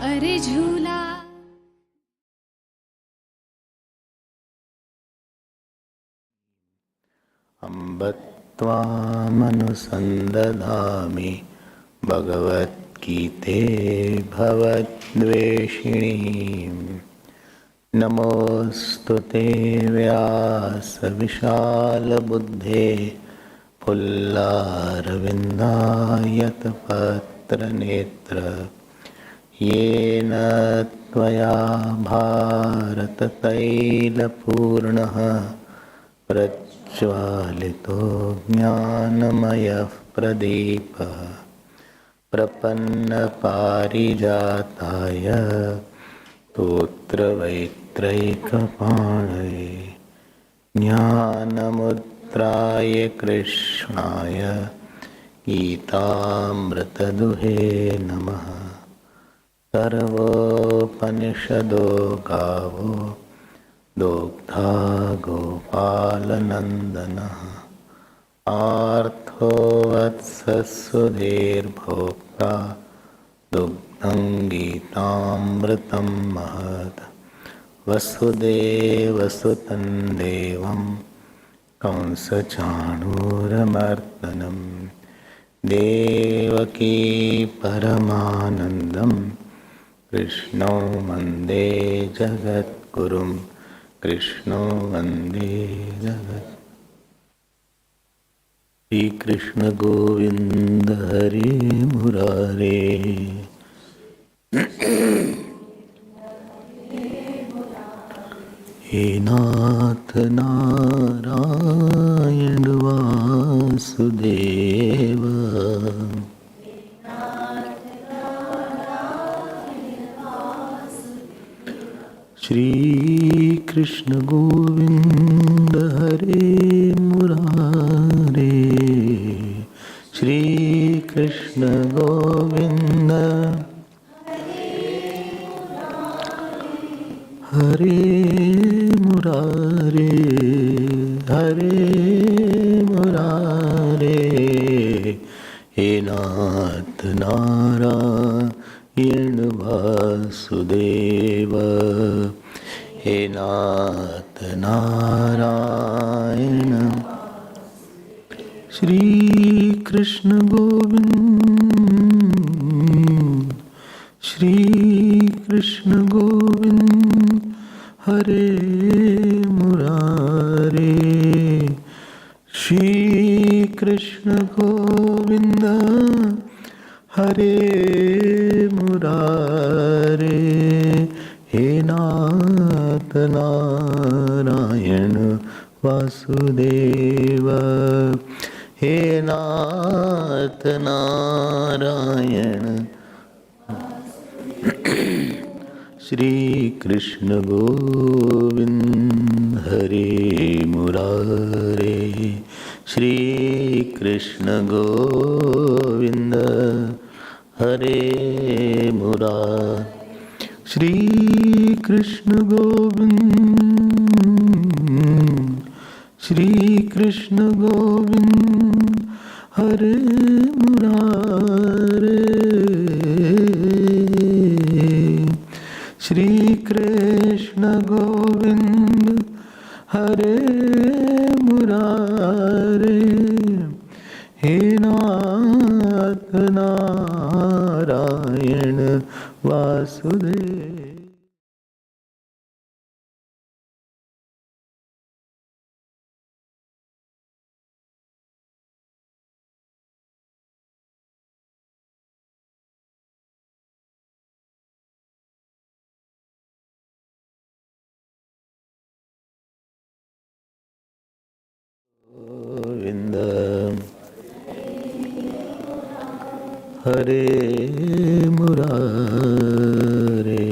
अरे झूला अम्ब त्वामनुसन्दधामि भगवद्गीते भवद्वेषिणीम् नमोऽस्तु ते व्यासविशालबुद्धे पुल्लारविन्दायतपत्रनेत्र येन त्वया भारततैलपूर्णः प्रज्वालितो ज्ञानमयः प्रदीपः प्रपन्नपारिजाताय स्तोत्रवैत्रैकपाणये ज्ञानमुद्राय कृष्णाय गीतामृतदुहे नमः। सर्वोपनिषदो गावो दोग्धा गोपालनन्दनः आर्थो वत्ससुधीर्भोक्ता दुग्धं गीतामृतं महत्। वसुदेवसुतं देवं कंसचाणूरमर्दनं देवकी परमानन्दं कृष्णो वन्दे जगद्गुरुं कृष्णो वन्दे जगत्। श्री कृष्ण गोविंद हरे मुरारे। हे नाथ नारायण वासुदेव श्री कृष्ण गोविंद हरे मुरारे। श्री कृष्ण गोविंद हरे मुरारे हरे मुरारे। हे नाथ नारायण वासुदेव हे नाथ नारायण। श्री कृष्ण गोविंद श्री कृष्ण गोविंद हरे मुरारे। श्री कृष्ण गोविंद हरे मुरारे। हे नाथ नारायण वासुदेव हे नाथ नारायण। श्री कृष्ण गोविंद हरे मुरारे। श्री कृष्ण गोविंद हरे मुरारे। श्री कृष्ण गोविंद श्री कृष्ण गोविंद हरे मुरारे। श्री कृष्ण गोविंद हरे मुरारे। हे नाथ नारायण वासुदेव। गोविंद हरे मुरारे।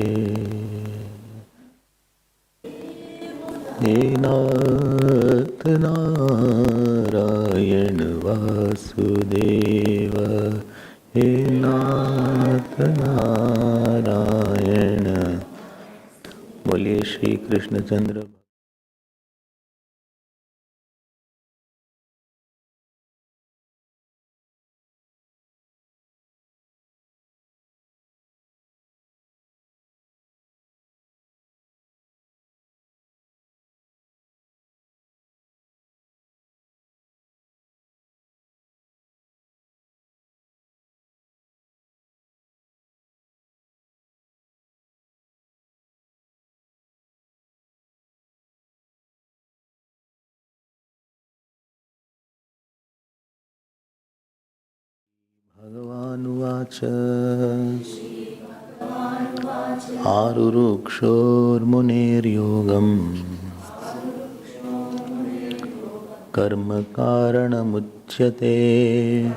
हे नाथ नारायण वासुदेव हे नाथ नारायण। बोलिए Shri Krishnachandra. Bhagavan Arurukshor Yogam Karma Karanamuchyate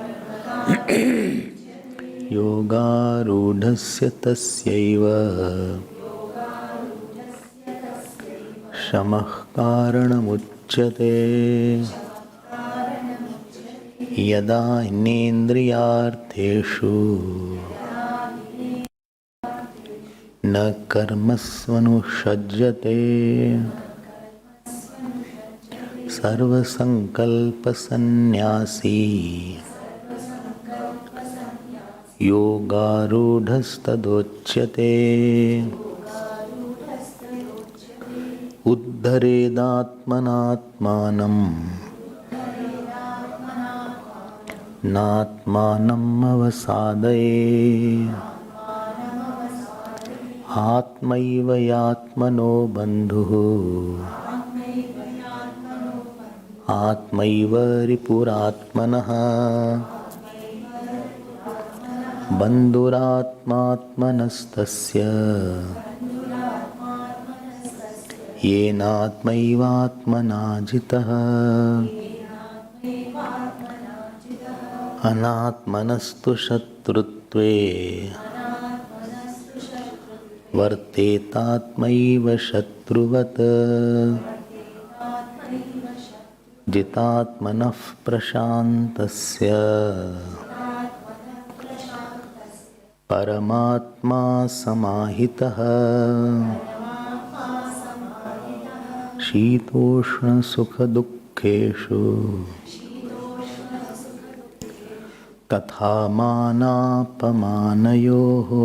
Yoga Rudhasya Tasyaiva Shamah Karanamuchyate Yada Inendriyartheshu Na karmasvanushajyate Sarva sankalpa sannyasi Yoga rudhastadochyate Uddharedatmanatmanam Natmanam avasadaye Atmaiva yatmano bandhu Atmaiva ripuratmanaha Bandhuratmatmanastasya Yenatmaivatmanajitaha Anatmanastu shatrutve Vartetatmaiva shatruvat Jitatmanah prashantasya Paramatma samahitaha Shitoshna sukha dukkheshu Tatha manapamanayoho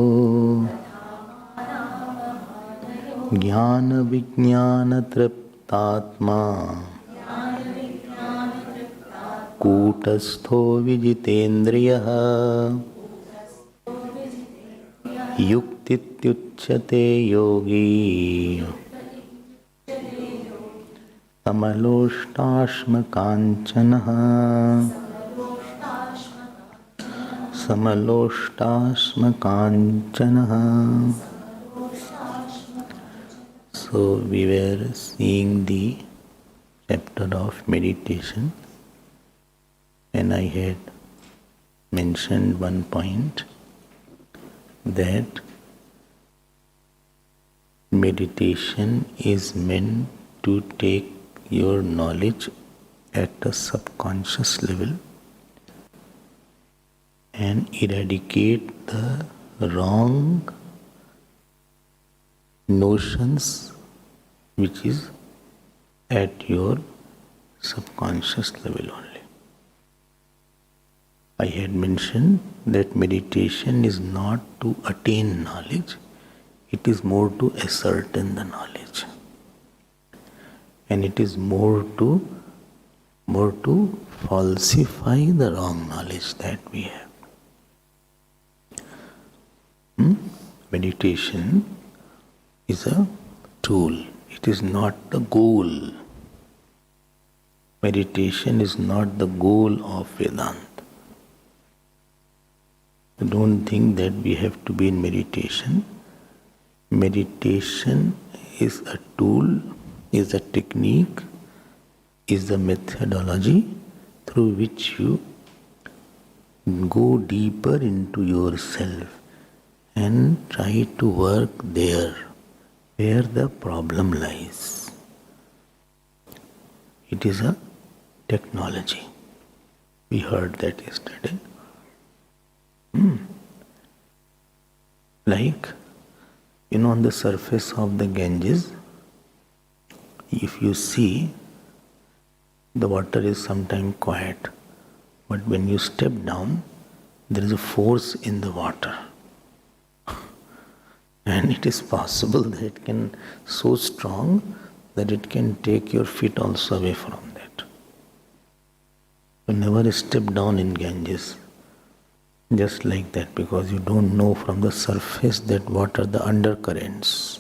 Jnana vijnana triptatma Kutastho vijitendriyaha Yuktityuchyate yogi Samaloštashma kanchanaha Samaloštashma kanchanaha. So we were seeing the chapter of meditation, and I had mentioned one point that meditation is meant to take your knowledge at a subconscious level and eradicate the wrong notions which is at your subconscious level only. I had mentioned that meditation is not to attain knowledge, it is more to ascertain the knowledge. And it is more to falsify the wrong knowledge that we have. Meditation is a tool, it is not the goal. Meditation is not the goal of Vedant. Don't think that we have to be in meditation. Meditation is a tool, is a technique, is a methodology through which you go deeper into yourself and try to work there where the problem lies. It is a technology. We heard that yesterday. Like, on the surface of the Ganges, if you see, the water is sometimes quiet, but when you step down, there is a force in the water. And it is possible that it can so strong that it can take your feet also away from that. So never step down in Ganges just like that, because you don't know from the surface that what are the undercurrents.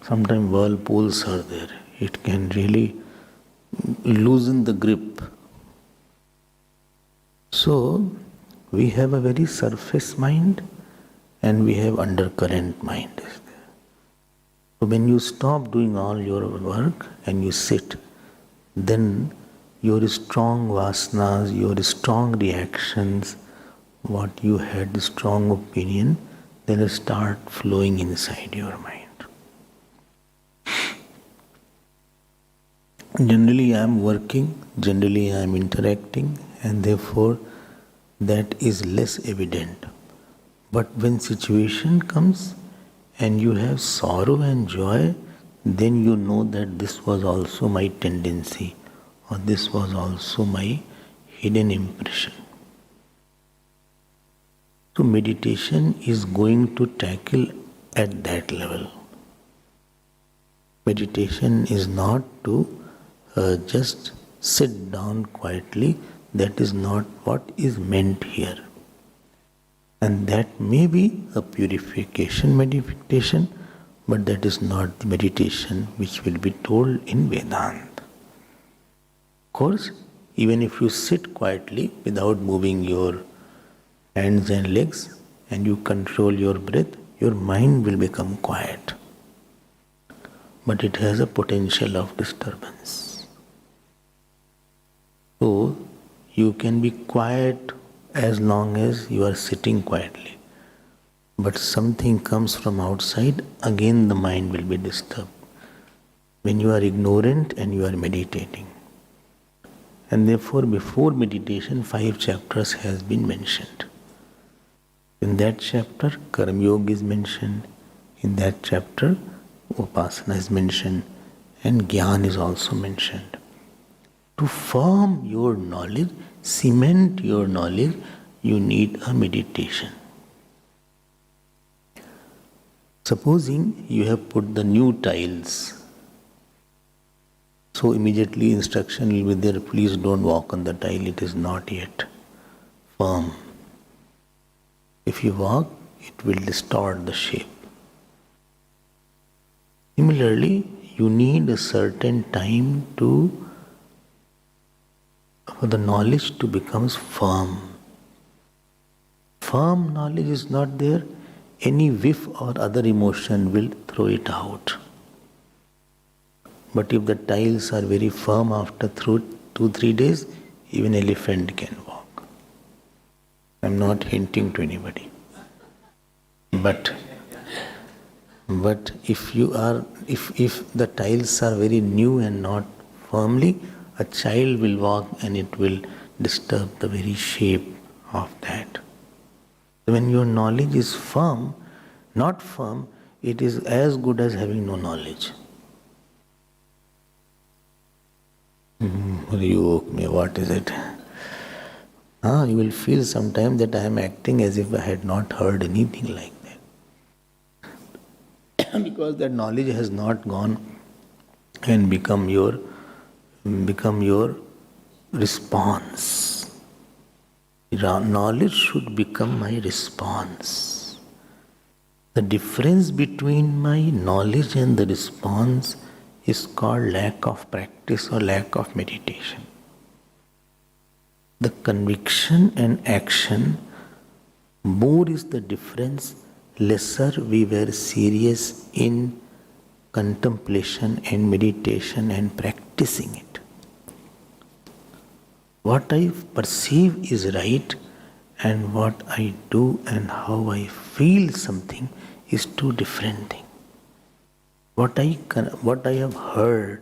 Sometimes whirlpools are there. It can really loosen the grip. So We have a very surface mind and we have undercurrent mind. So when you stop doing all your work and you sit, then your strong vasanas, your strong reactions, what you had strong opinion, they'll start flowing inside your mind. Generally I am working, generally I am interacting, and therefore that is less evident. But when situation comes and you have sorrow and joy, then you know that this was also my tendency, or this was also my hidden impression. So meditation is going to tackle at that level. Meditation is not to just sit down quietly. That is not what is meant here. And that may be a purification meditation, but that is not the meditation which will be told in Vedant. Of course, even if you sit quietly without moving your hands and legs and you control your breath, your mind will become quiet. But it has a potential of disturbance. So, you can be quiet as long as you are sitting quietly. But something comes from outside, again the mind will be disturbed. When you are ignorant and you are meditating. And therefore, before meditation, 5 chapters has been mentioned. In that chapter, Karma Yoga is mentioned. In that chapter, Upasana is mentioned. And Gyan is also mentioned. To form your knowledge, cement your knowledge, you need a meditation. Supposing you have put the new tiles. So immediately instruction will be there, please don't walk on the tile, it is not yet firm. If you walk, it will distort the shape. Similarly, you need a certain time for the knowledge to become firm. Firm knowledge is not there, any whiff or other emotion will throw it out. But if the tiles are very firm after 2-3 days, even elephant can walk. I am not hinting to anybody. But if the tiles are very new and not firmly, a child will walk and it will disturb the very shape of that. When your knowledge is firm, not firm, it is as good as having no knowledge. You woke me, what is it? You will feel sometime that I am acting as if I had not heard anything like that. Because that knowledge has not gone and become your response. Knowledge should become my response. The difference between my knowledge and the response is called lack of practice or lack of meditation. The conviction and action, more is the difference, lesser we were serious in contemplation and meditation and practicing it. What I perceive is right, and what I do and how I feel something is two different things. What I have heard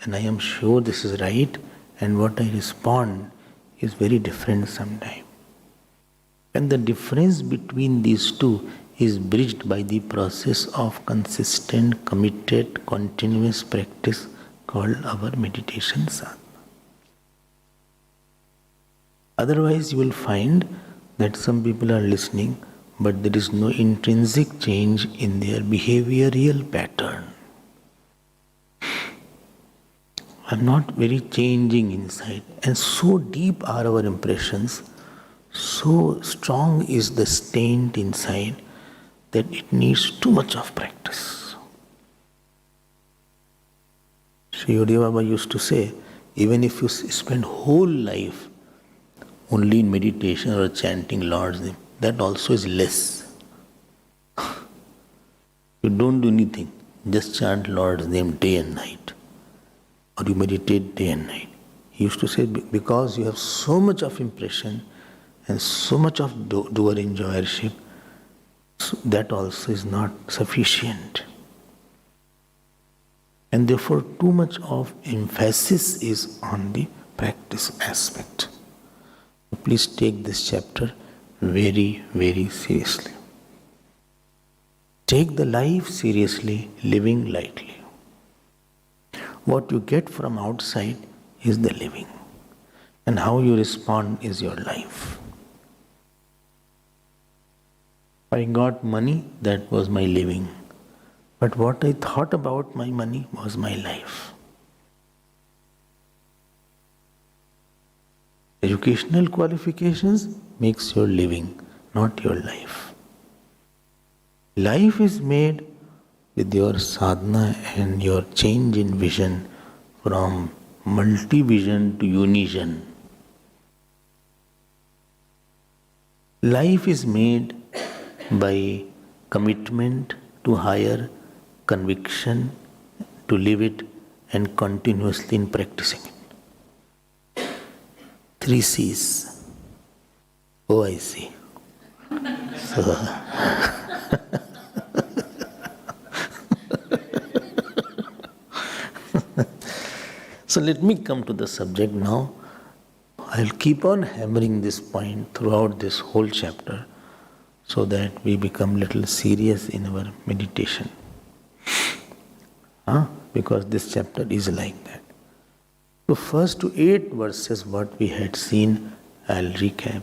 and I am sure this is right, and what I respond is very different sometimes. And the difference between these two is bridged by the process of consistent, committed, continuous practice called our meditation sadhana. Otherwise, you will find that some people are listening, but there is no intrinsic change in their behavioral pattern. I'm not very changing inside, and so deep are our impressions, so strong is the stain inside that it needs too much of practice. Sri Yodhi Baba used to say, even if you spend whole life only in meditation or chanting Lord's name, that also is less. You don't do anything, just chant Lord's name day and night, or you meditate day and night. He used to say, because you have so much of impression and so much of doer enjoyership, so that also is not sufficient. And therefore, too much of emphasis is on the practice aspect. So please take this chapter very, very seriously. Take the life seriously, living lightly. What you get from outside is the living, and how you respond is your life. I got money, that was my living. But what I thought about my money was my life. Educational qualifications makes your living, not your life. Life is made with your sadhana and your change in vision from multi-vision to univision. Life is made by commitment to higher conviction, to live it and continuously in practicing it. 3 C's. Oh, I see. So let me come to the subject now. I'll keep on hammering this point throughout this whole chapter so that we become little serious in our meditation. Because this chapter is like that. So first to 8 verses what we had seen, I'll recap.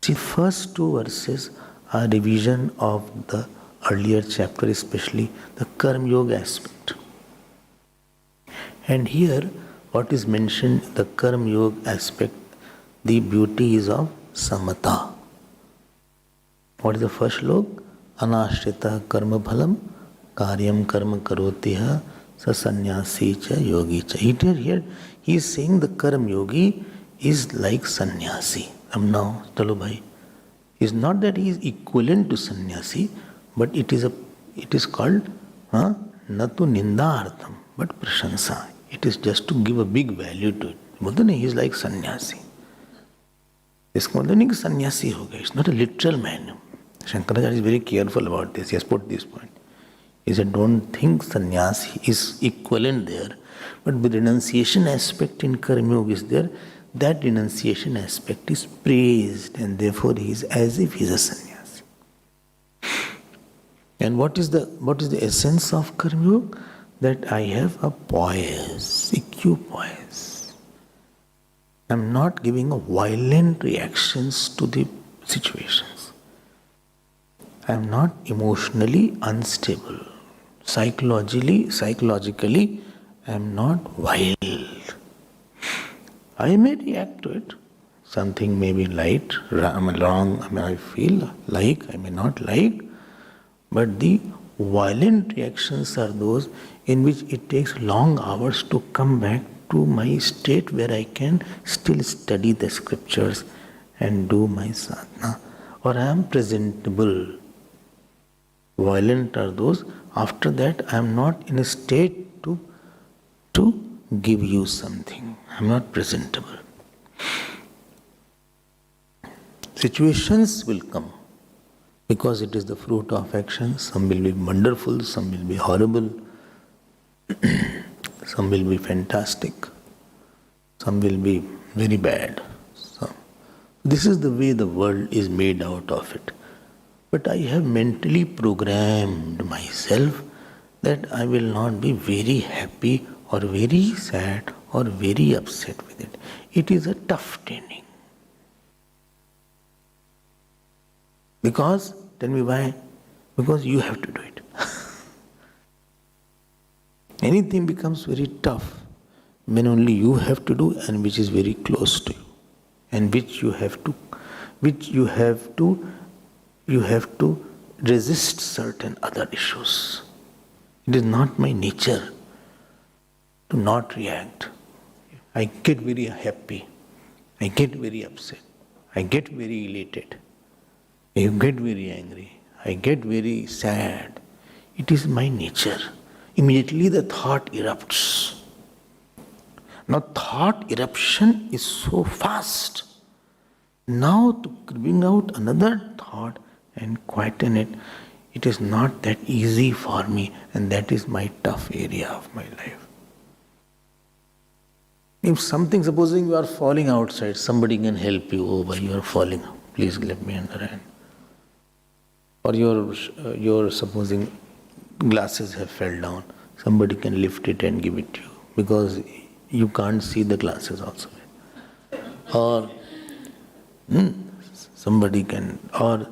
See, first 2 verses are revision of the earlier chapter, especially the Karma Yoga aspect. And here, what is mentioned, the Karma Yoga aspect, the beauty is of samatha. What is the first slok? Anashrita karma bhalam karyam karma karotiha sa sannyasi cha yogi cha. Here he is saying the karma yogi is like sannyasi. Now, chalo bhai, it's not that he is equivalent to sannyasi, but it is called natu nindartham, but prashansa. It is just to give a big value to it. He is like sannyasi. इसका मतलब नहीं कि सन्यासी हो गया. It's not a literal man. Shankaracharya is very careful about this. He has put this point. He said, don't think sannyasi is equivalent there, but the renunciation aspect in Karma Yoga is there. That renunciation aspect is praised, and therefore he is as if he is a sannyasi. And what is the essence of Karma Yoga? That I have a poise, equipoise. I am not giving a violent reactions to the situations. I am not emotionally unstable. Psychologically, I am not wild. I may react to it. Something may be right, wrong, I feel like, I may not like. But the violent reactions are those in which it takes long hours to come back to my state where I can still study the scriptures and do my sadhana, or I am presentable. Violent are those, after that I am not in a state to give you something. I am not presentable. Situations will come because it is the fruit of action. Some will be wonderful, some will be horrible, some will be fantastic, some will be very bad. So, this is the way the world is made out of it. But I have mentally programmed myself that I will not be very happy or very sad or very upset with it. It is a tough training. Because, tell me why? Because you have to do it. Anything becomes very tough when only you have to do and which is very close to you, and which you have to resist certain other issues. It is not my nature to not react. I get very happy I get very upset. I get very elated. I get very angry. I get very sad. It is my nature. Immediately the thought erupts. Now thought eruption is so fast. Now to bring out another thought and quieten it, it is not that easy for me, and that is my tough area of my life. If something, supposing you are falling outside, somebody can help you over, you are falling, please let me under hand. Or your supposing glasses have fell down, somebody can lift it and give it to you, because you can't see the glasses also. Or somebody can, or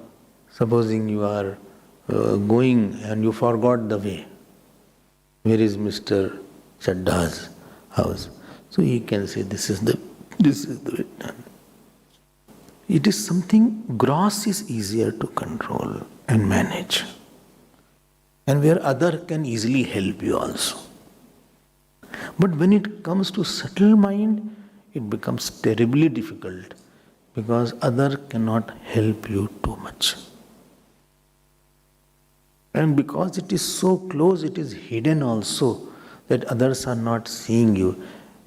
supposing you are going and you forgot the way. Where is Mr. Chadda's house? So he can say, this is the way done. It is something gross is easier to control and manage, and where other can easily help you also. But when it comes to subtle mind, it becomes terribly difficult, because other cannot help you too much. And because it is so close, it is hidden also, that others are not seeing you,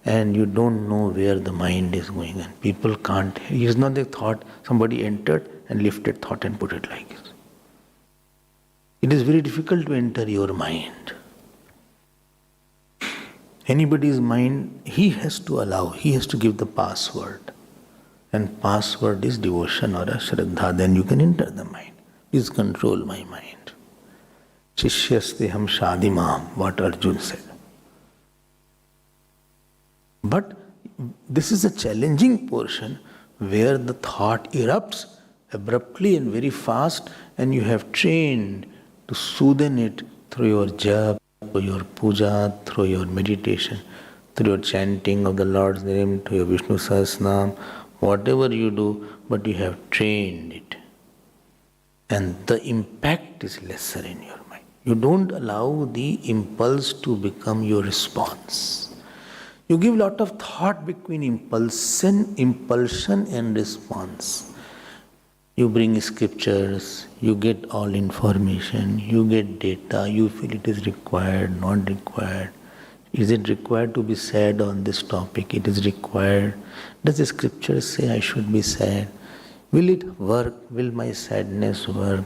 and you don't know where the mind is going, and people can't. It is not the thought, somebody entered and lifted thought and put it like this. It is very difficult to enter your mind. Anybody's mind, he has to allow, he has to give the password. And password is devotion or a shraddha, then you can enter the mind. Please control my mind. Shishyaste ham shadimam, what Arjun said. But this is a challenging portion where the thought erupts abruptly and very fast, and you have trained to soothe it through your japa, through your puja, through your meditation, through your chanting of the Lord's name, through your Vishnu Sahasranam, whatever you do, but you have trained it. And the impact is lesser in your mind. You don't allow the impulse to become your response. You give a lot of thought between impulsion and response. You bring scriptures, you get all information, you get data, you feel it is required, not required. Is it required to be sad on this topic? It is required. Does the scripture say I should be sad? Will it work? Will my sadness work?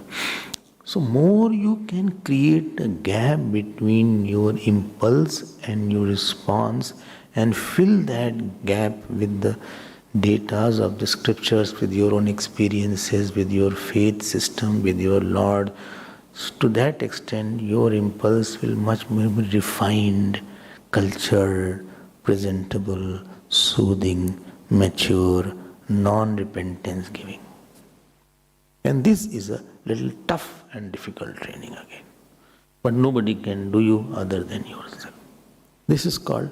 So more you can create a gap between your impulse and your response, and fill that gap with the datas of the scriptures, with your own experiences, with your faith system, with your Lord. To that extent, your impulse will much more be refined, cultured, presentable, soothing, mature, non-repentance giving. And this is a little tough and difficult training again. But nobody can do you other than yourself. This is called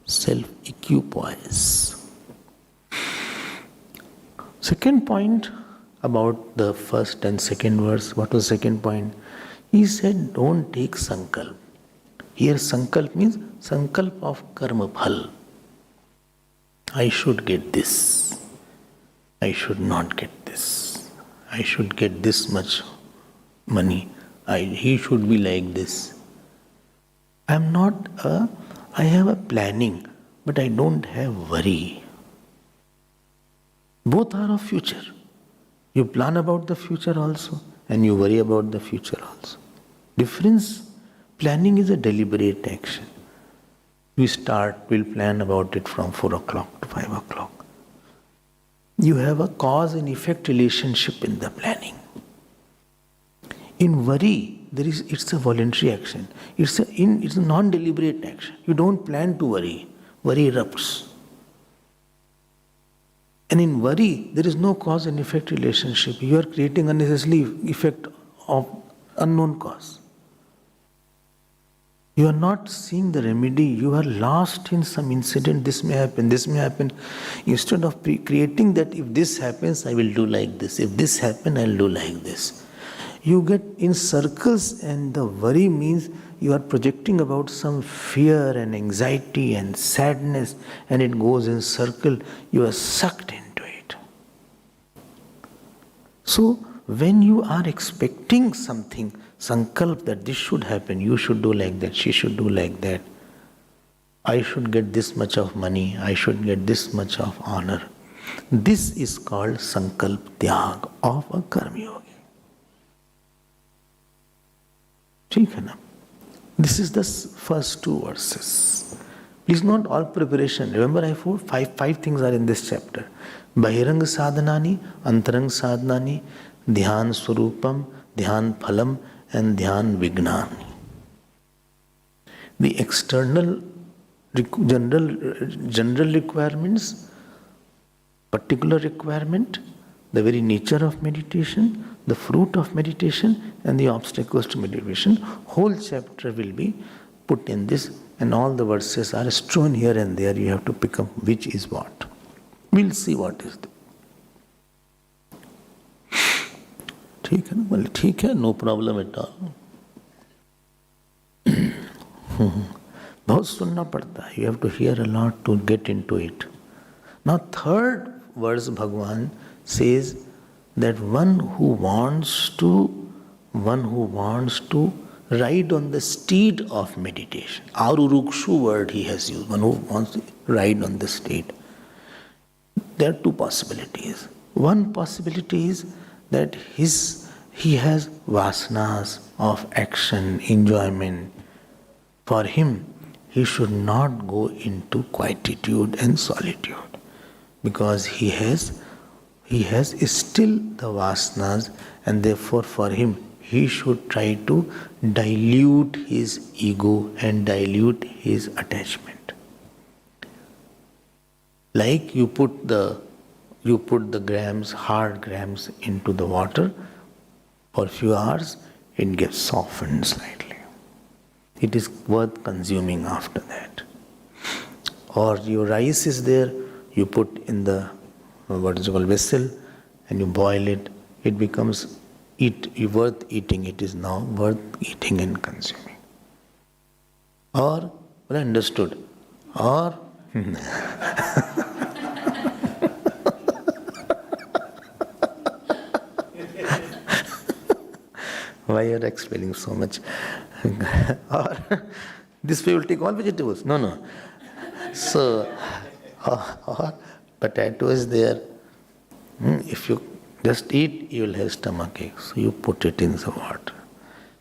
self-equipoise. Second point about the first and second verse. What was the second point? He said, don't take sankalp. Here sankalp means sankalp of karma phal. I should get this. I should not get this. I should get this much money. He should be like this. I have a planning, but I don't have worry. Both are of future. You plan about the future also, and you worry about the future also. Difference, planning is a deliberate action. We'll plan about it from 4 o'clock to 5 o'clock. You have a cause and effect relationship in the planning. In worry, it's a voluntary action. It's a non-deliberate action. You don't plan to worry. Worry erupts. And in worry, there is no cause and effect relationship. You are creating unnecessary effect of unknown cause. You are not seeing the remedy. You are lost in some incident. This may happen, this may happen. Instead of creating that, if this happens, I will do like this. If this happens, I will do like this. You get in circles, and the worry means you are projecting about some fear and anxiety and sadness, and it goes in circle. You are sucked into it. So when you are expecting something, sankalp that this should happen, you should do like that, she should do like that, I should get this much of money, I should get this much of honor. This is called sankalp tyag of a karma yogi. ठीक है ना? This is the first two verses. Please note all preparation. Remember, I told five things are in this chapter. Bahirang sadhanani, antarang sadhanani, dhyan swarupam, dhyan phalam, and dhyan vignani. The external general requirements, particular requirement, the very nature of meditation, the fruit of meditation, and the obstacles to meditation. Whole chapter will be put in this, and all the verses are strewn here and there. You have to pick up which is what. We'll see what is the. ठीक है ना? बोले ठीक है, no problem at all. बहुत सुनना पड़ता है. You have to hear a lot to get into it. Now third verse Bhagavan says that one who wants to ride on the steed of meditation. Arurukshu word he has used. One who wants to ride on the steed. There are two possibilities. One possibility is that he has vasanas of action, enjoyment. For him, he should not go into quietude and solitude, because he has still the vasanas, and therefore for him he should try to dilute his ego and dilute his attachment. Like you put the grams, hard grams, into the water for a few hours, it gets softened slightly. It is worth consuming after that. Or your rice is there, you put in the vessel, and you boil it, it becomes worth eating. It is now worth eating and consuming. Or, well understood. Or why you are explaining so much? Or this way will take all vegetables. No. So, or potato is there. If you just eat, you will have stomachache. So you put it in the water.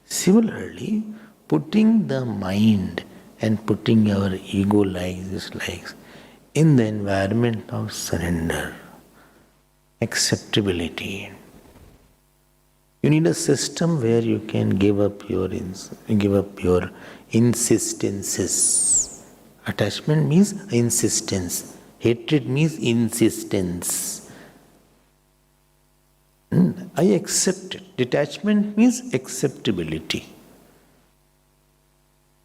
Similarly, putting the mind and putting our ego like this, like in the environment of surrender, acceptability. You need a system where you can give up your insistences. Attachment means insistence. Hatred means insistence. I accept it. Detachment means acceptability.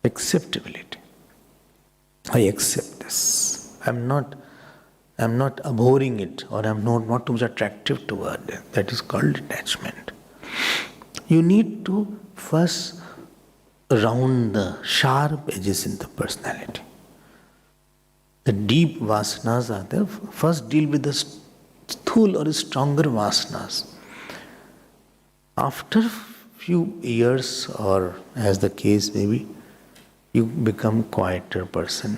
Acceptability. I accept this. I'm not abhorring it, or I'm not too much attractive toward it. That is called detachment. You need to first round the sharp edges in the personality. The deep vasanas are there. First deal with the sthul or stronger vasanas. After few years, or as the case may be, you become quieter person,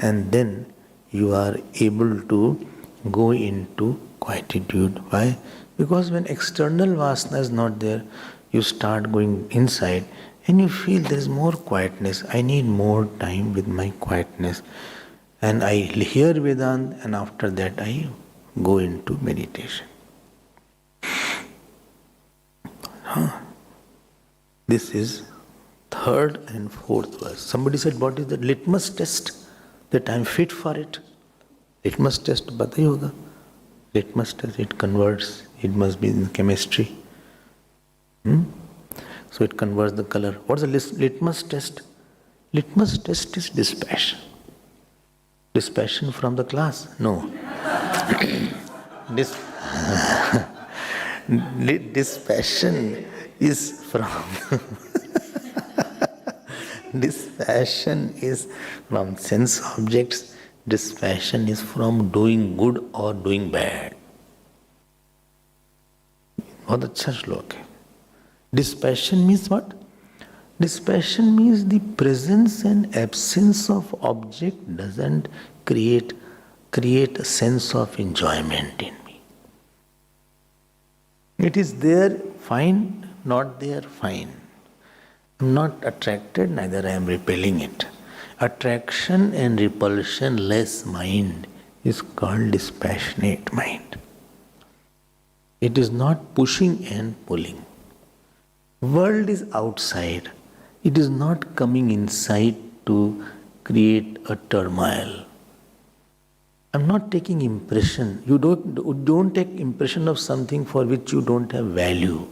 and then you are able to go into quietude. Why? Because when external vasana is not there, you start going inside and you feel there is more quietness. I need more time with my quietness. And I hear Vedant, and after that I go into meditation. This is third and fourth verse. Somebody said, what is the litmus test that I am fit for it? Litmus test, pata hi hoga. Litmus test, it converts. It must be in chemistry. So it converts the color. What's the litmus test? Litmus test is dispassion. Dispassion from the class? No. Dispassion is from dispassion is from sense objects, dispassion is from doing good or doing bad. बहुत अच्छा श्लोक है. Dispassion means what? Dispassion means the presence and absence of object doesn't create a sense of enjoyment in me. It is there, fine, not there, fine. I am not attracted, neither I am repelling it. Attraction and repulsion less mind is called dispassionate mind. It is not pushing and pulling. World is outside. It is not coming inside to create a turmoil. I'm not taking impression. You don't take impression of something for which you don't have value.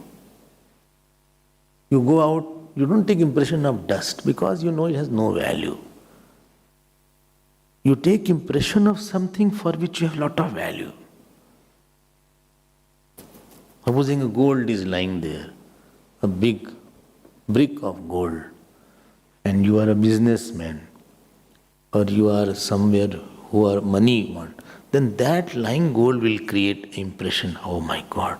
You go out, you don't take impression of dust because you know it has no value. You take impression of something for which you have lot of value. Supposing a gold is lying there, a big brick of gold, and you are a businessman, or you are somewhere who are money want, then that lying gold will create impression, oh my God,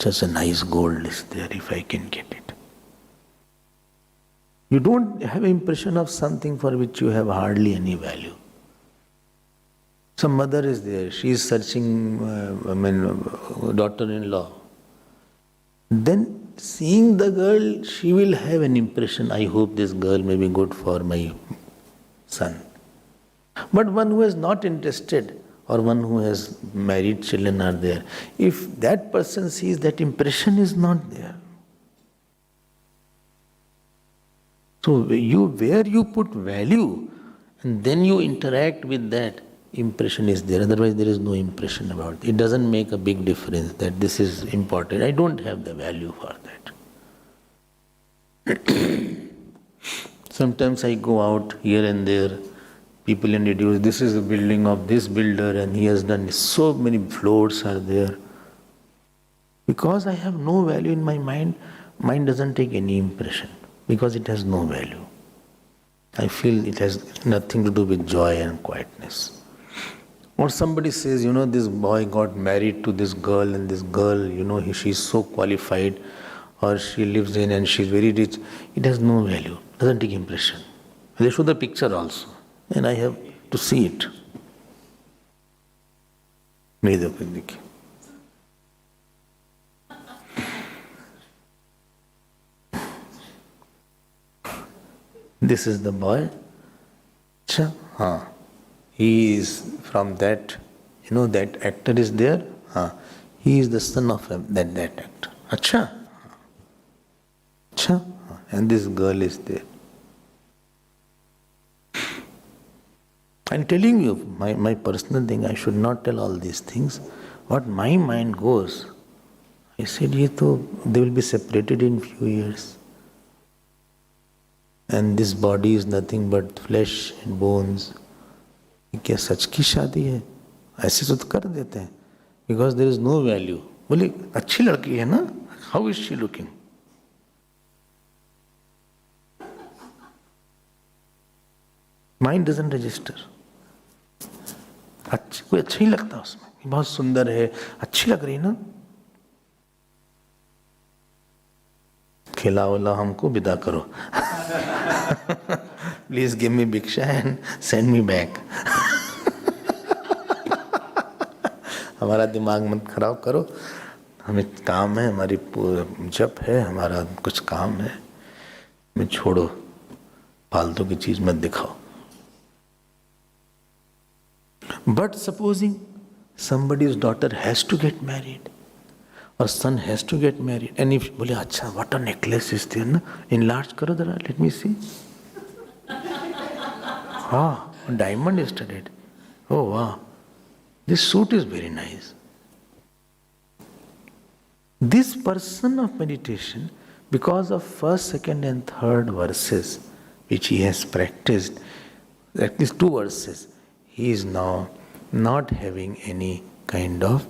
such a nice gold is there if I can get it. You don't have impression of something for which you have hardly any value. Some mother is there, she is searching, daughter-in-law. Then seeing the girl, she will have an impression, I hope this girl may be good for my son. But one who is not interested or one who has married children are there, if that person sees, that impression is not there. So where you put value and then you interact with that, impression is there. Otherwise there is no impression about it. It doesn't make a big difference that this is important. I don't have the value for that. Sometimes I go out here and there, people introduce, this is the building of this builder and he has done so many floors are there. Because I have no value in my mind, mind doesn't take any impression because it has no value. I feel it has nothing to do with joy and quietness. Or somebody says, this boy got married to this girl and this girl, she's so qualified or she lives in and she's very rich. It has no value, doesn't take impression. They show the picture also and I have to see it. This is the boy. He is from that, that actor is there. He is the son of that actor. Acha. And this girl is there. I'm telling you, my personal thing, I should not tell all these things. What my mind goes, I said, they will be separated in few years. And this body is nothing but flesh and bones. क्या सच की शादी है? ऐसे तो कर देते हैं because there is no value. बोले अच्छी लड़की है ना? How is she looking? Mind doesn't register. कोई अच्छा ही लगता उसमें, बहुत सुंदर है, अच्छी लग रही ना? खिलाओ हमको विदा करो. Please give me bhiksha and send me back. हमारा दिमाग मत खराब करो, हमें काम है, हमारी जप है, हमारा कुछ काम है, हमें छोड़ो, फालतू की चीज मत दिखाओ. But supposing somebody's daughter has to get married or son has to get married, and if बोले अच्छा what a necklace is there ना, enlarge करो जरा, let me see. Diamond is studded. Oh wow, this suit is very nice. This person of meditation, because of first, second and third verses which he has practiced, at least 2 verses, he is now not having any kind of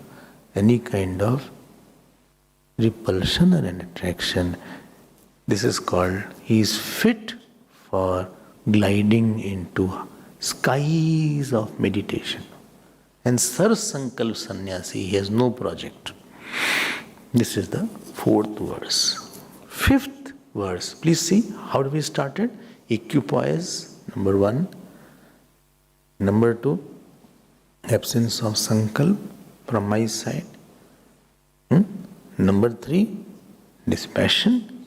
repulsion or an attraction. This is called, he is fit for gliding into skies of meditation. And Sar Sankalp Sannyasi, he has no project. This is the fourth verse. Fifth verse, please see, how do we start it? Equipoise, number 1. Number 2, absence of sankalp from my side. Number 3, dispassion.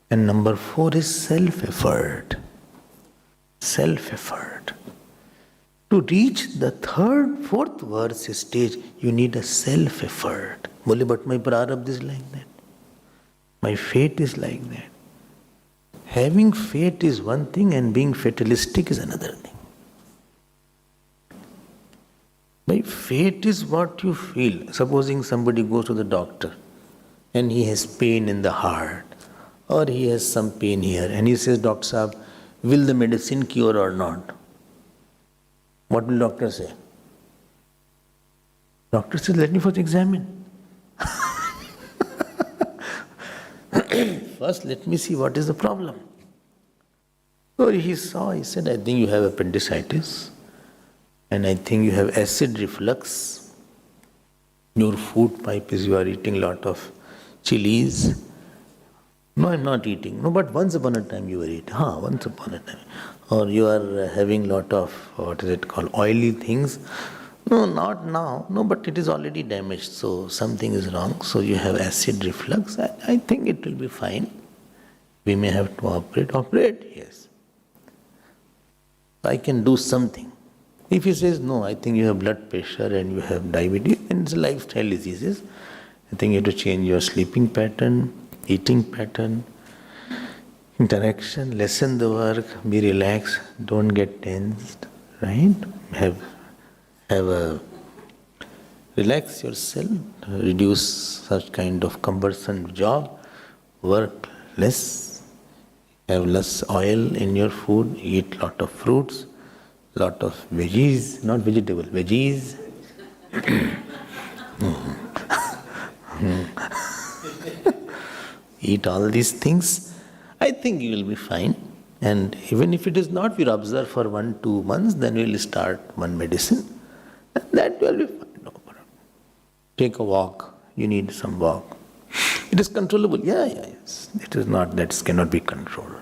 And number 4 is self-effort. Self-effort. To reach the fourth verse stage, you need a self-effort. Bole, but my prarabdha is like that. My fate is like that. Having fate is one thing and being fatalistic is another thing. By fate is what you feel. Supposing somebody goes to the doctor and he has pain in the heart or he has some pain here and he says, Doctor Sahab, will the medicine cure or not? What will doctor say? Doctor says, let me first examine. First, let me see what is the problem. So he said, I think you have appendicitis and I think you have acid reflux. Your food pipe is you are eating a lot of chilies. No, I'm not eating. No, but once upon a time you were eating. Once upon a time. Or you are having a lot of, oily things. No, not now. No, but it is already damaged. So something is wrong. So you have acid reflux. I think it will be fine. We may have to operate. Operate? Yes. I can do something. If he says, no, I think you have blood pressure and you have diabetes, and it's lifestyle diseases. I think you have to change your sleeping pattern, eating pattern, interaction, lessen the work, be relaxed, don't get tensed, right? Relax yourself, reduce such kind of cumbersome job, work less, have less oil in your food, eat lot of fruits, lot of veggies, not vegetable, veggies. Eat all these things. I think you will be fine. And even if it is not, we'll observe for 1-2 months, then we'll start one medicine. And that will be fine. No problem. Take a walk. You need some walk. It is controllable. Yes. It is not, that cannot be controlled.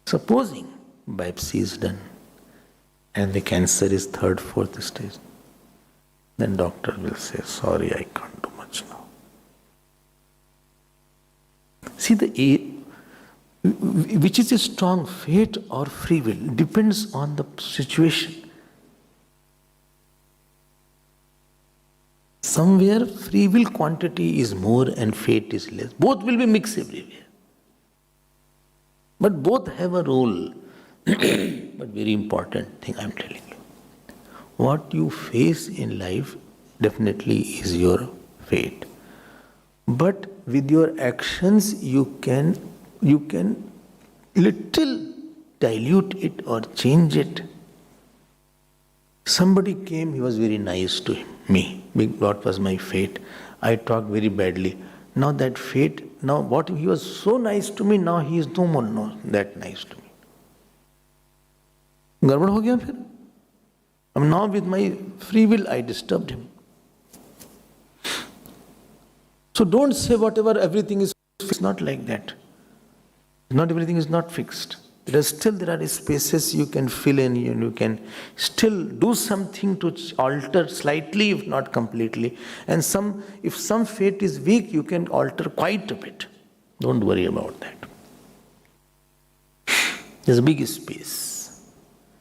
Supposing biopsy is done and the cancer is 3rd, 4th stage, then doctor will say, sorry, I can't do much now. See, which is a strong fate or free will depends on the situation. Somewhere free will quantity is more and fate is less. Both will be mixed everywhere. But both have a role. But very important thing I'm telling you. What you face in life definitely is your fate. But with your actions you can little dilute it or change it. Somebody came, he was very nice to me. What was my fate? I talked very badly. Now that fate, what he was so nice to me, now he is no more that nice to me. गड़बड़ हो गया फिर. Now with my free will I disturbed him. So don't say whatever everything is fixed. Not like that. Not everything is not fixed. There are spaces you can fill in, you can still do something to alter slightly, if not completely. And if some fate is weak, you can alter quite a bit. Don't worry about that. There's a big space.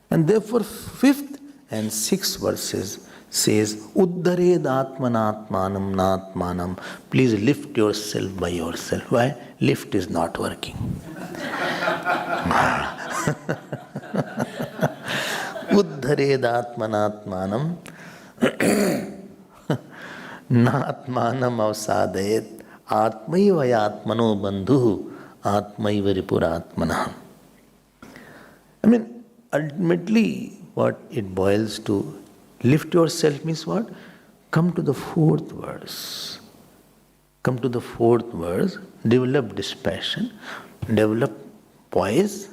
And therefore, 5th and 6th verses says, Uddared atmanatmanam natmanam. Please lift yourself by yourself. Why? Lift is not working. Uddared atmanatmanam natmanam avsadayet atmaiva yatmano bandhu atmaiva ripuratmanam. Ultimately, what it boils to, lift yourself means what? Come to the 4th verse. Come to the fourth verse. Develop dispassion, develop poise,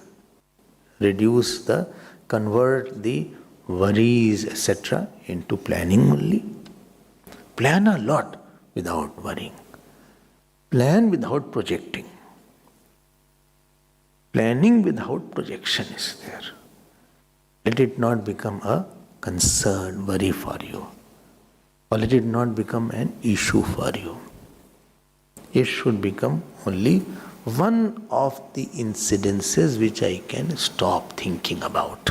convert the worries, etc. into planning only. Plan a lot without worrying. Plan without projecting. Planning without projection is there. Let it not become a concern, worry for you. Or let it not become an issue for you. It should become only one of the incidences which I can stop thinking about.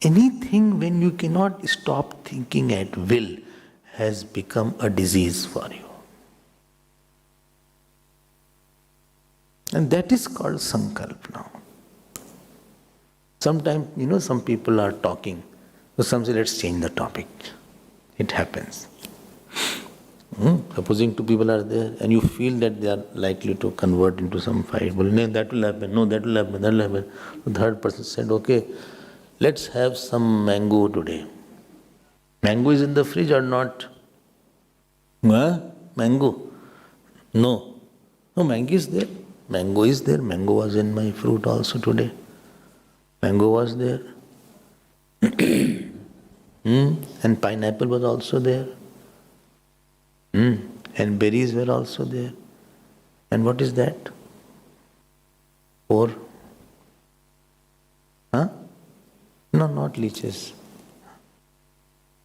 Anything when you cannot stop thinking at will has become a disease for you. And that is called sankalp now. Sometimes, some people are talking. So some say, let's change the topic. It happens. Supposing two people are there and you feel that they are likely to convert into some fight. Well, no, that will happen. No, that will happen. That will happen. The third person said, okay, let's have some mango today. Mango is in the fridge or not? Mango? No. No, mango is there. Mango is there. Mango was in my fruit also today. Mango was there. And pineapple was also there. And berries were also there. And what is that? Or? No, not leeches.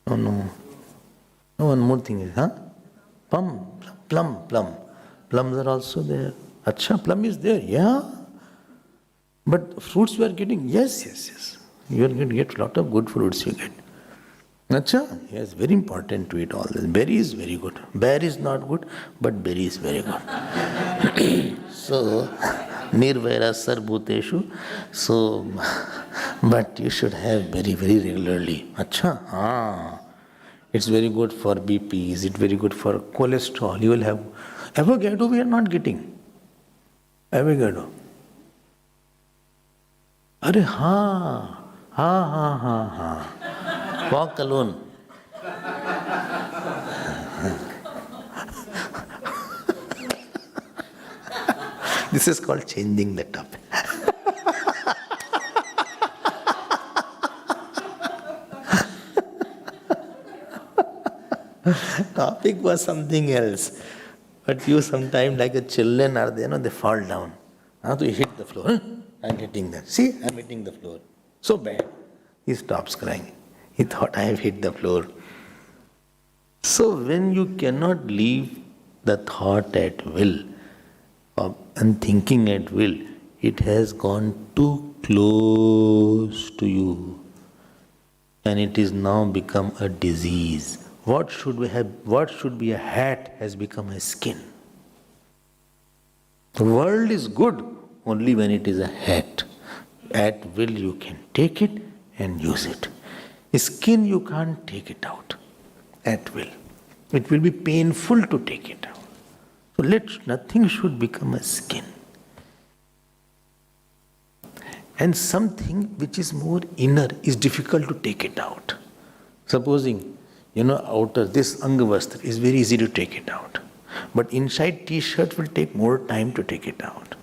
No. No, one more thing is, plum. Plums are also there. Acha, plum is there, yeah. But fruits you are getting, yes. You are going to get a lot of good fruits you get. Acha, yes, very important to eat all this. Berry is very good. Bear is not good, but berry is very good. So, nirvaira sarbhuteshu. So, but you should have berry very regularly. Acha, it's very good for BP. Is it very good for cholesterol? You will have avocado. We are not getting avocado. Arey ha. Walk alone. This is called changing the topic. Topic was something else. But you sometimes, like the children are there, they fall down. So you hit the floor. I'm hitting that. See, I'm hitting the floor. So bad. He stops crying. He thought, I have hit the floor. So when you cannot leave the thought at will and thinking at will, it has gone too close to you. And it is now become a disease. What should be a hat has become a skin. The world is good only when it is a hat. At will you can take it and use it. Skin you can't take it out at will. It will be painful to take it out. So nothing should become a skin. And something which is more inner is difficult to take it out. Supposing, outer, this Angavastra is very easy to take it out. But inside t-shirt will take more time to take it out.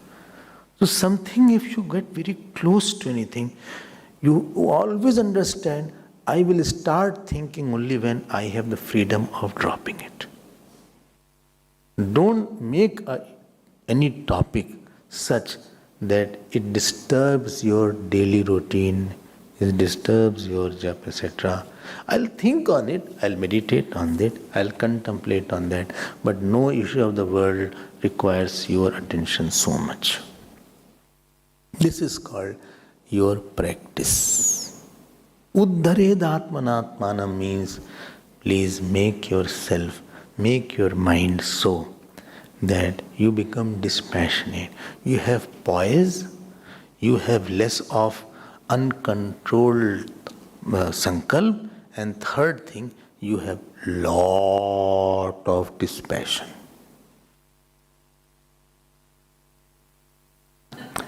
So something, if you get very close to anything, you always understand, I will start thinking only when I have the freedom of dropping it. Don't make any topic such that it disturbs your daily routine, it disturbs your japa, etc. I'll think on it, I'll meditate on that, I'll contemplate on that, but no issue of the world requires your attention so much. This is called your practice. Uddhared atmanatmanam means, please make your mind so that you become dispassionate. You have poise, you have less of uncontrolled sankalp, and third thing, you have lot of dispassion.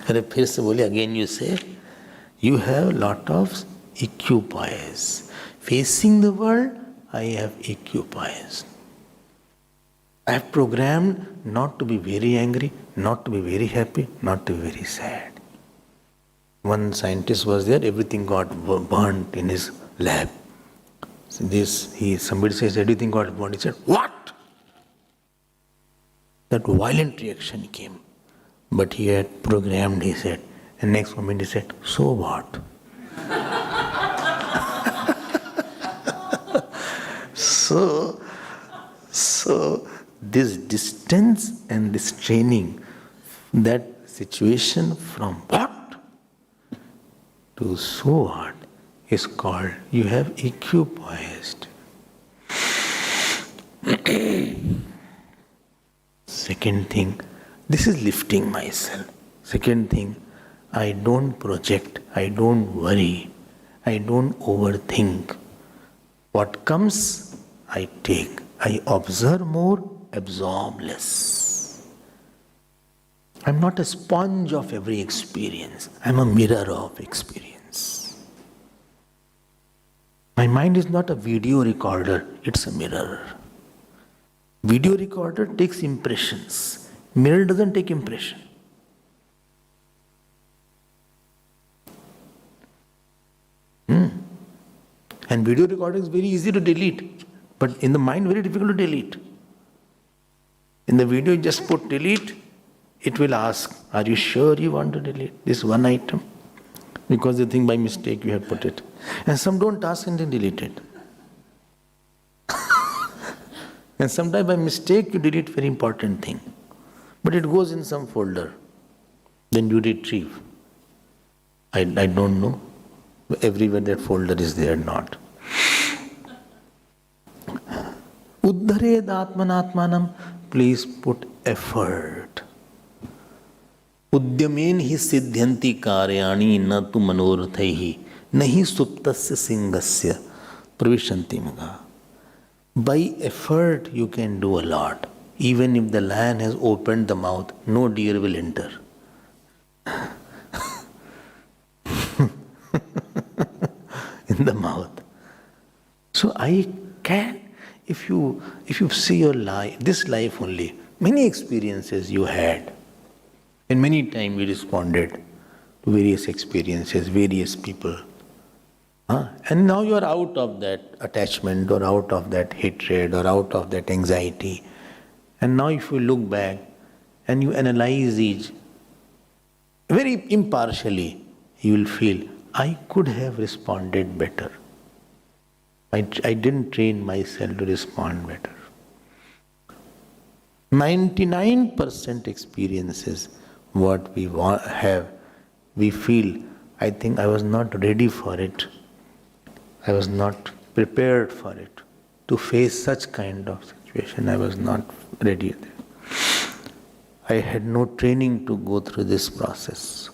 फिर से बोले, again you say, you have lot of equipoise. Facing the world, I have equipoise. I have programmed not to be very angry, not to be very happy, not to be very sad. One scientist was there, everything got burnt in his lab. So somebody says, everything got burnt. He said, what? That violent reaction came. But he had programmed, he said. And next moment he said, so what? So this distance and this training, that situation from what to so what is called, you have equipoised. Second thing, this is lifting myself. Second thing, I don't project, I don't worry, I don't overthink. What comes, I take. I observe more, absorb less. I'm not a sponge of every experience. I'm a mirror of experience. My mind is not a video recorder, it's a mirror. Video recorder takes impressions. Mirror doesn't take impression. And video recorder is very easy to delete, but in the mind very difficult to delete. In the video you just put delete, it will ask, are you sure you want to delete this one item? Because they think by mistake you have put it. And some don't ask and then delete it. And sometimes by mistake you delete very important thing. But it goes in some folder. Then you retrieve. I don't know. Everywhere that folder is there, not. Uddhared atmanatmanam, please put effort. Udyamen hi siddhyanti karyani na tu manorathaihi nahi suptasya singasya pravishanti maga. By effort you can do a lot. Even if the lion has opened the mouth, no deer will enter. In the mouth. So I can, if you see your life, this life only, many experiences you had, and many times you responded to various experiences, various people. And now you are out of that attachment or out of that hatred or out of that anxiety. And now if you look back and you analyze each, very impartially, you will feel, I could have responded better. I didn't train myself to respond better. 99% experiences, what we have, we feel, I think I was not ready for it. I was not prepared for it. To face such kind of situation, I was not ready. I had no training to go through this process.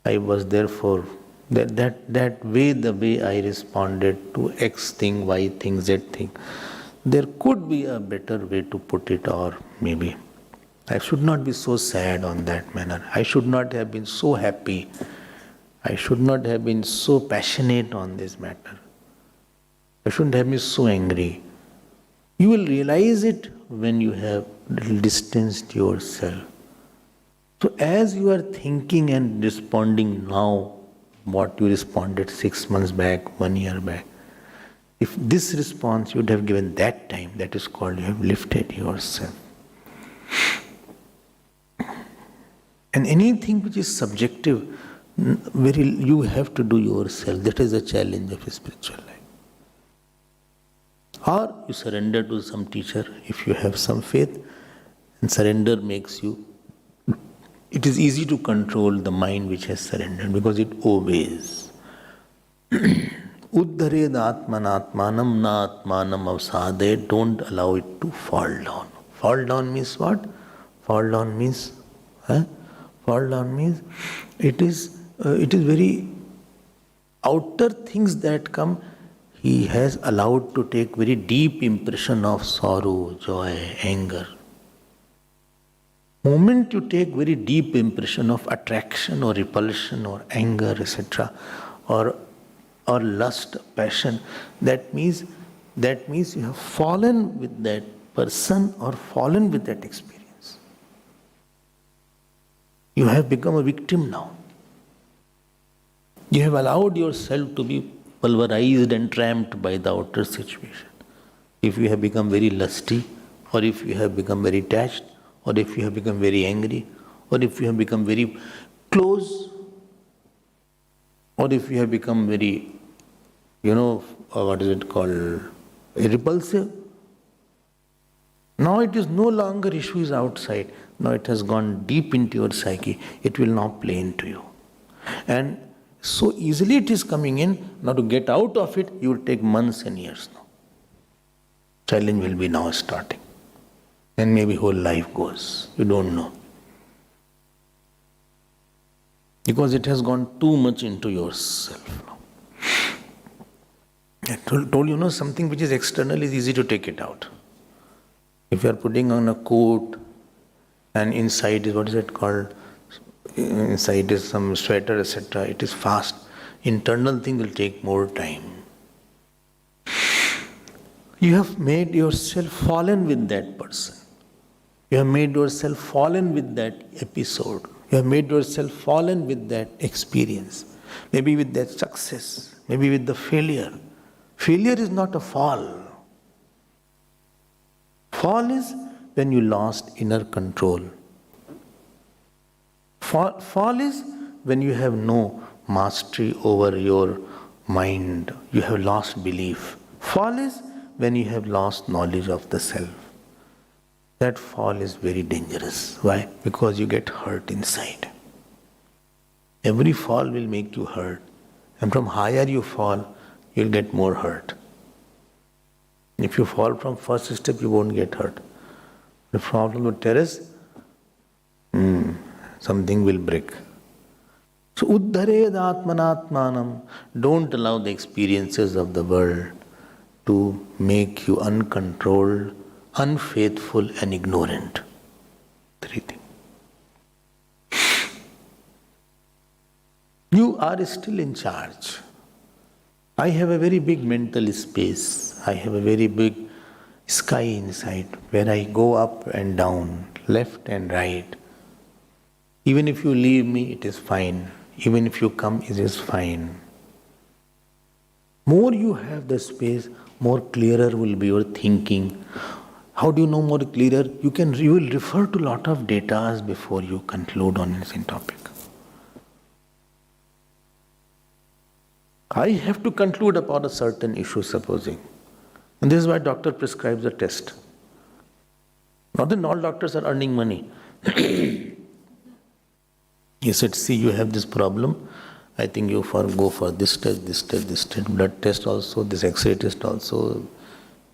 I was therefore, that way, the way I responded to X thing, Y thing, Z thing, there could be a better way to put it, or maybe I should not be so sad on that manner. I should not have been so happy. I should not have been so passionate on this matter. I shouldn't have been so angry. You will realize it when you have distanced yourself. So as you are thinking and responding now, what you responded 6 months back, 1 year back, if this response you would have given that time, that is called you have lifted yourself. And anything which is subjective, you have to do yourself. That is the challenge of a spiritual life. Or you surrender to some teacher if you have some faith, and surrender makes you, it is easy to control the mind which has surrendered because it obeys. Uddhared atmanatmanam na atmanam avsade, don't allow it to fall down. Fall down means what? Fall down means, fall down means it is very outer things that come. He has allowed to take very deep impression of sorrow, joy, anger. Moment you take very deep impression of attraction or repulsion or anger, etc., or lust, passion, that means you have fallen with that person or fallen with that experience. You have become a victim now. You have allowed yourself to be pulverized and tramped by the outer situation. If you have become very lusty, or if you have become very attached, or if you have become very angry, or if you have become very close, or if you have become very, what is it called, repulsive. Now it is no longer issues outside. Now it has gone deep into your psyche. It will now play into you. And so easily it is coming in. Now to get out of it, you will take months and years now. Challenge will be now starting. And maybe whole life goes. You don't know. Because it has gone too much into yourself now. I told you, something which is external is easy to take it out. If you are putting on a coat and inside is, what is it called? Inside is some sweater, etc. It is fast. Internal thing will take more time. You have made yourself fallen with that person. You have made yourself fallen with that episode. You have made yourself fallen with that experience. Maybe with that success. Maybe with the failure. Failure is not a fall. Fall is when you lost inner control. Fall is when you have no mastery over your mind. You have lost belief. Fall is when you have lost knowledge of the self. That fall is very dangerous. Why? Because you get hurt inside. Every fall will make you hurt. And from higher you fall, you'll get more hurt. If you fall from first step, you won't get hurt. The problem with terrace, something will break. So, uddhared atmanatmanam. Don't allow the experiences of the world to make you uncontrolled, unfaithful and ignorant. Three things. You are still in charge. I have a very big mental space. I have a very big sky inside where I go up and down, left and right. Even if you leave me, it is fine. Even if you come, it is fine. More you have the space, more clearer will be your thinking. How do you know more clearer? You will refer to a lot of data before you conclude on this topic. I have to conclude upon a certain issue, supposing. And this is why doctor prescribes a test. Not that all doctors are earning money. He said, see, you have this problem. I think you go for this test, blood test also, this X-ray test also,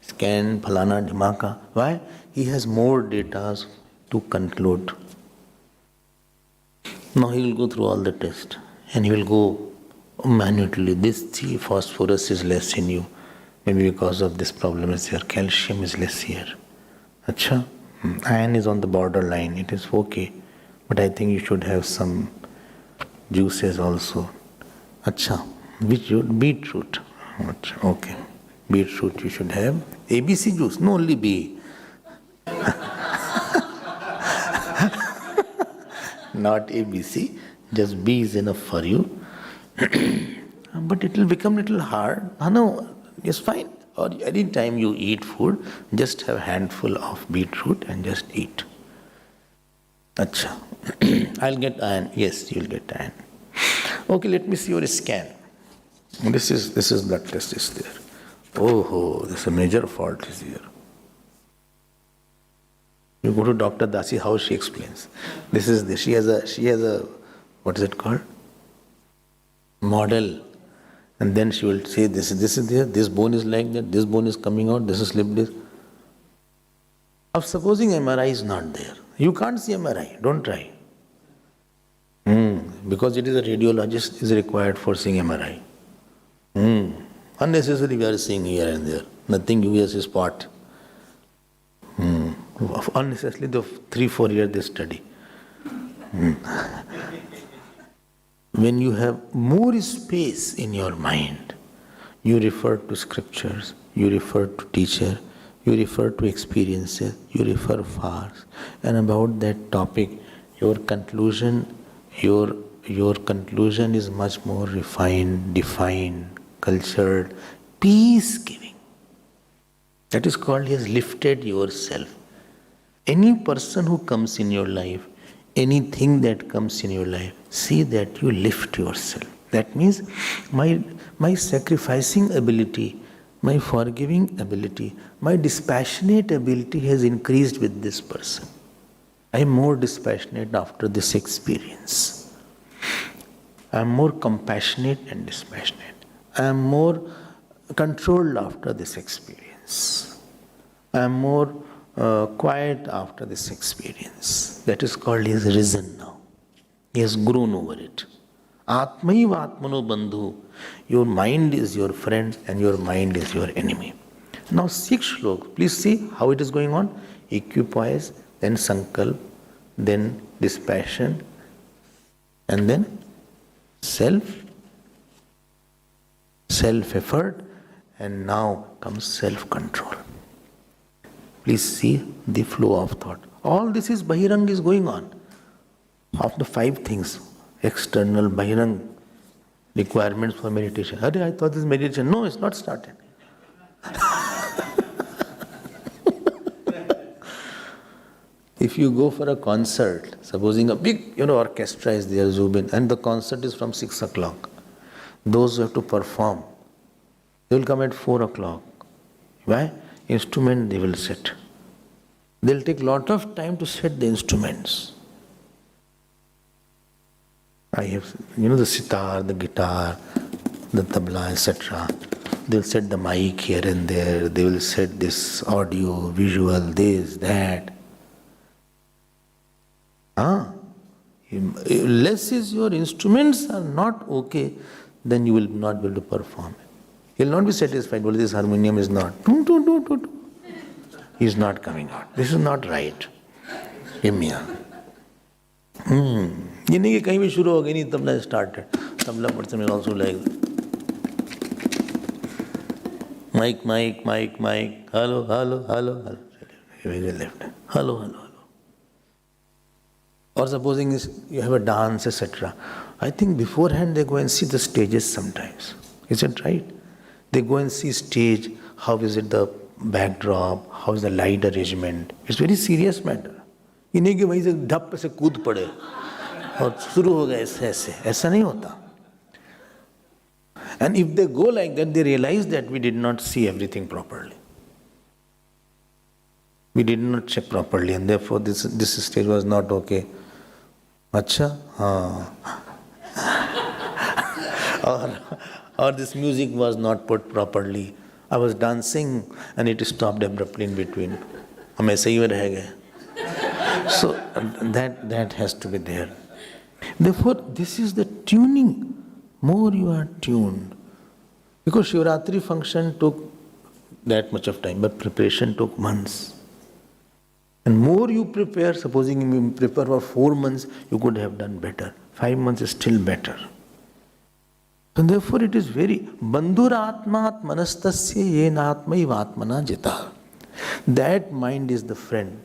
scan, phalana, dhimaka. Why? He has more data to conclude. Now he will go through all the tests and he will go minutely. This phosphorus is less in you. Maybe because of this problem is here. Calcium is less here. Acha? Iron is on the borderline. It is okay. But I think you should have some juices also. Acha? Which beetroot? Okay. Beetroot you should have. ABC juice? No, only B. Not ABC. Just B is enough for you. But it will become little hard. No, it's fine. Or any time you eat food, just have a handful of beetroot and just eat. Acha. I'll get iron. Yes, you'll get iron. Okay, let me see your scan. This is blood test is there. Oh, there's a major fault is here. You go to Dr. Dasi, how she explains. This is this. She has a what is it called? Model. And then she will say this is there, this bone is like that, this bone is coming out, this is slip disc. Of supposing MRI is not there. You can't see MRI, don't try. Because it is a radiologist is required for seeing MRI. Unnecessarily we are seeing here and there. Nothing gives us a spot. Unnecessarily the 3-4 years they study. When you have more space in your mind, you refer to scriptures, you refer to teacher, you refer to experiences, you refer far. And about that topic, your conclusion is much more refined, defined, cultured, peace-giving. That is called, he has lifted yourself. Any person who comes in your life, anything that comes in your life, see that you lift yourself. That means my sacrificing ability, my forgiving ability, my dispassionate ability has increased with this person. I am more dispassionate after this experience. I am more compassionate and dispassionate. I am more controlled after this experience. I am more quiet after this experience. That is called, he has risen now. He has grown over it. Atmaiva Atmano Bandhu. Your mind is your friend and your mind is your enemy. Now 6 shlokas. Please see how it is going on. Equipoise, then sankalp, then dispassion, and then self-effort, and now comes self-control. Please see the flow of thought. All this is Bahirang is going on. Of the 5 things, external Bahirang requirements for meditation. I thought this is meditation. No, it's not started. If you go for a concert, supposing a big orchestra is there, Zubin, and the concert is from 6 o'clock. Those who have to perform, they will come at 4 o'clock. Why? Instrument they will set. They will take lot of time to set the instruments. I have, the sitar, the guitar, the tabla, etc. They will set the mic here and there. They will set this audio, visual, this, that. Less is your instruments are not okay, then you will not be able to perform. He will not be satisfied. Well, this harmonium is not. He is not coming out. This is not right. ये नहीं कि कहीं भी शुरू हो गई नहीं tabla started. Tabla person is also like mic, hello. Very left. Hello. Or supposing you have a dance, etc. I think beforehand they go and see the stages sometimes. Is it right? They go and see stage, how is it the backdrop, how is the light arrangement. It's very serious matter. ये नहीं कि वहीं से ढप से कूद पड़े और शुरू हो गए ऐसा नहीं होता. And if they go like that, they realize that we did not see everything properly. We did not check properly, and therefore this stage was not okay. Acha, or this music was not put properly. I was dancing and it stopped abruptly in between. हम ऐसे ही रह गए. So that has to be there. Therefore, this is the tuning. More you are tuned. Because Shivratri function took that much of time, but preparation took months. And more you prepare, supposing you prepare for 4 months, you could have done better. 5 months is still better. And therefore it is very bandhuratmat manastasya yenatmaiva atmana jita. That mind is the friend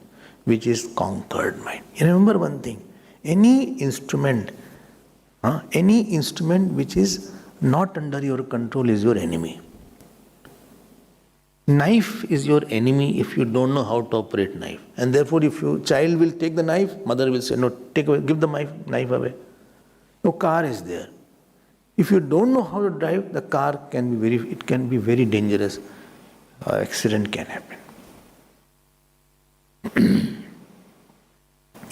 which is conquered mind. You remember one thing, any instrument which is not under your control is your enemy. Knife is your enemy if you don't know how to operate knife. And therefore if your child will take the knife, mother will say, no, take away, give the knife away. No, car is there. If you don't know how to drive, the car can be very dangerous. Accident can happen.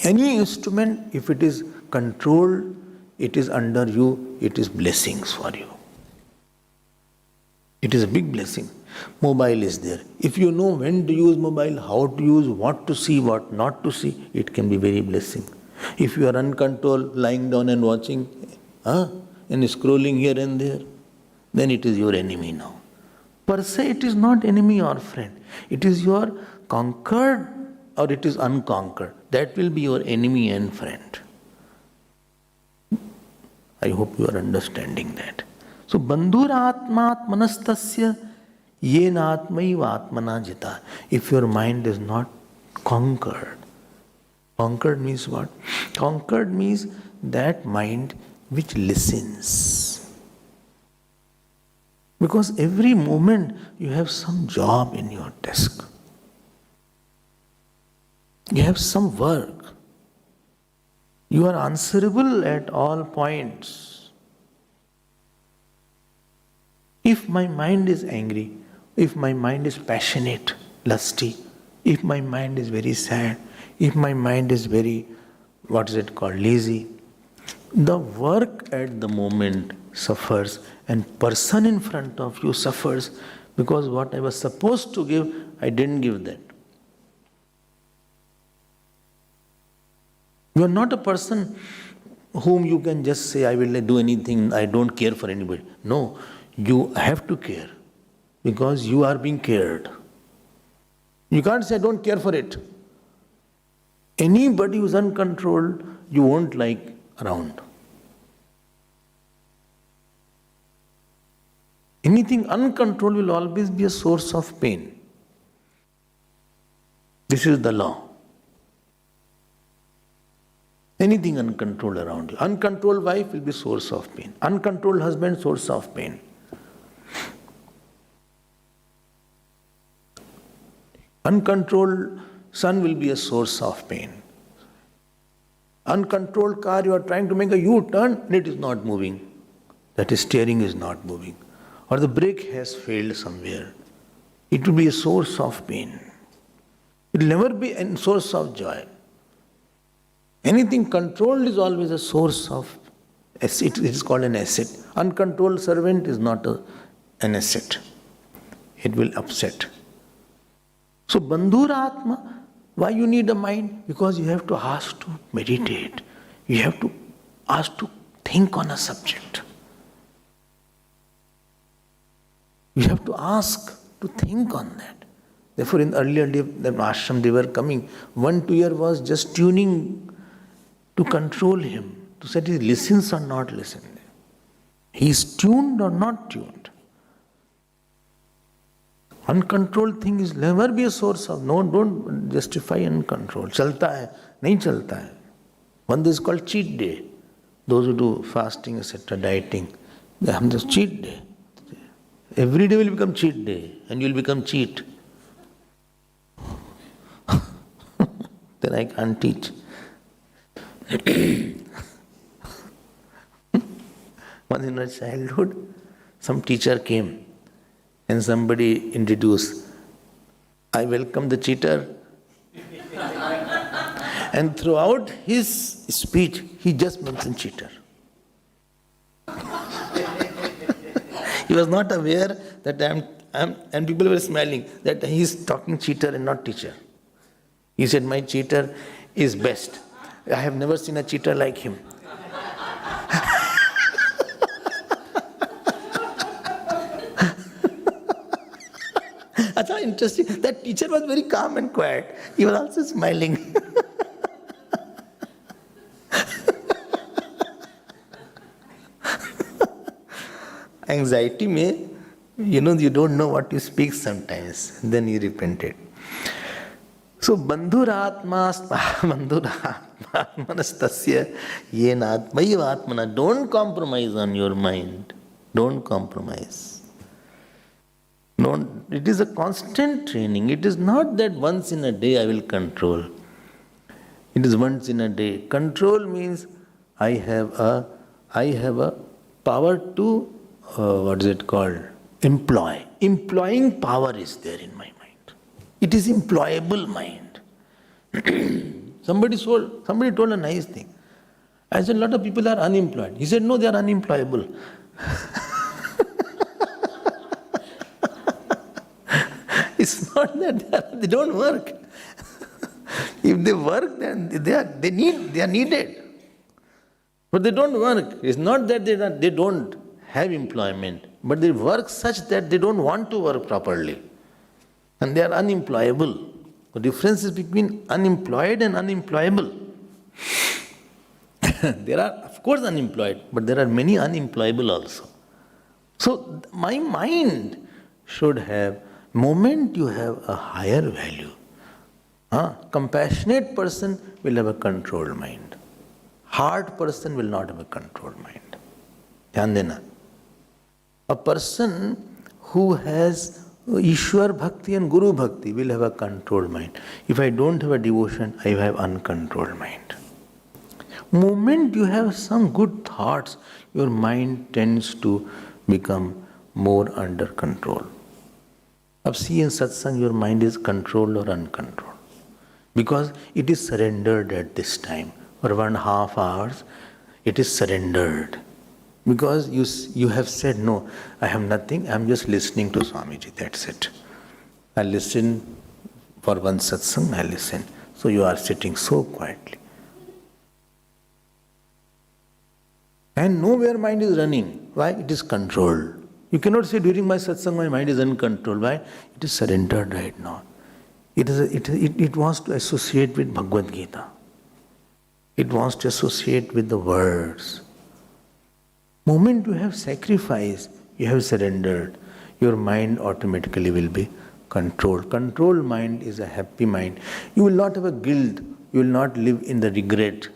Any instrument, if it is controlled, it is under you, it is blessings for you. It is a big blessing. Mobile is there. If you know when to use mobile, how to use, what to see, what not to see, it can be very blessing. If you are uncontrolled, lying down and watching, and scrolling here and there, then it is your enemy now. Per se, it is not enemy or friend. It is your conquered or it is unconquered. That will be your enemy and friend. I hope you are understanding that. So, bandhuratmat manastasya Yenatmaiva atmana jita. If your mind is not conquered. Conquered means what? Conquered means that mind which listens. Because every moment you have some job in your desk. You have some work. You are answerable at all points. If my mind is angry, if my mind is passionate, lusty, if my mind is very sad, if my mind is very, lazy, the work at the moment suffers and person in front of you suffers because what I was supposed to give, I didn't give that. You are not a person whom you can just say, I will do anything, I don't care for anybody. No, you have to care because you are being cared. You can't say, I don't care for it. Anybody who's uncontrolled, you won't like around. Anything uncontrolled will always be a source of pain. This is the law. Anything uncontrolled around you. Uncontrolled wife will be source of pain. Uncontrolled husband, source of pain. Uncontrolled son will be a source of pain. Uncontrolled car, you are trying to make a U-turn and it is not moving. That is, steering is not moving. Or the brake has failed somewhere. It will be a source of pain. It will never be a source of joy. Anything controlled is always a source of asset. It is called an asset. Uncontrolled servant is not an asset. It will upset. So, Bandhura Atma, why you need a mind? Because you have to ask to meditate. You have to ask to think on a subject. You have to ask to think on that. Therefore, in earlier day, the ashram they were coming, 1-2 year was just tuning to control him, to say he listens or not listening. He is tuned or not tuned. Uncontrolled thing is never be a source of, no, don't justify uncontrolled. Chalta hai, nahi chalta hai. One day is called cheat day. Those who do fasting, etc., dieting, they have just cheat day. Every day will become cheat day and you will become cheat. Then I can't teach. Once in my childhood, some teacher came and somebody introduced, I welcome the cheater. And throughout his speech, he just mentioned cheater. He was not aware that and people were smiling, that he is talking cheater and not teacher. He said, my cheater is best. I have never seen a cheater like him. That's interesting. That teacher was very calm and quiet. He was also smiling. Anxiety may, you don't know what you speak sometimes. Then he repented. So, bandhuratmanastasya yenatmaiva atmana. Don't compromise on your mind. Don't compromise. It is a constant training. It is not that once in a day I will control. It is once in a day. Control means I have a power to, employ. Employing power is there in my mind. It is employable mind. Somebody told a nice thing. I said, a lot of people are unemployed. He said, no, they are unemployable. It's not that they don't work. If they work, then they are needed. But they don't work. It's not that they don't have employment, but they work such that they don't want to work properly. And they are unemployable. The difference is between unemployed and unemployable. There are, of course, unemployed, but there are many unemployable also. So my mind should have, moment you have a higher value. Compassionate person will have a controlled mind. Hard person will not have a controlled mind. Dhyan dena. A person who has Ishwar Bhakti and Guru Bhakti will have a controlled mind. If I don't have a devotion, I have uncontrolled mind. Moment you have some good thoughts, your mind tends to become more under control. Ab see in satsang your mind is controlled or uncontrolled. Because it is surrendered at this time. For 1.5 hours, it is surrendered. Because you have said, no, I have nothing, I am just listening to Swamiji, that's it. I listen for one satsang, I listen. So you are sitting so quietly. And nowhere mind is running. Why? It is controlled. You cannot say during my satsang my mind is uncontrolled. Why? It is surrendered right now. It wants to associate with Bhagavad Gita. It wants to associate with the words. Moment you have sacrificed, you have surrendered, your mind automatically will be controlled. Controlled mind is a happy mind. You will not have a guilt. You will not live in the regret.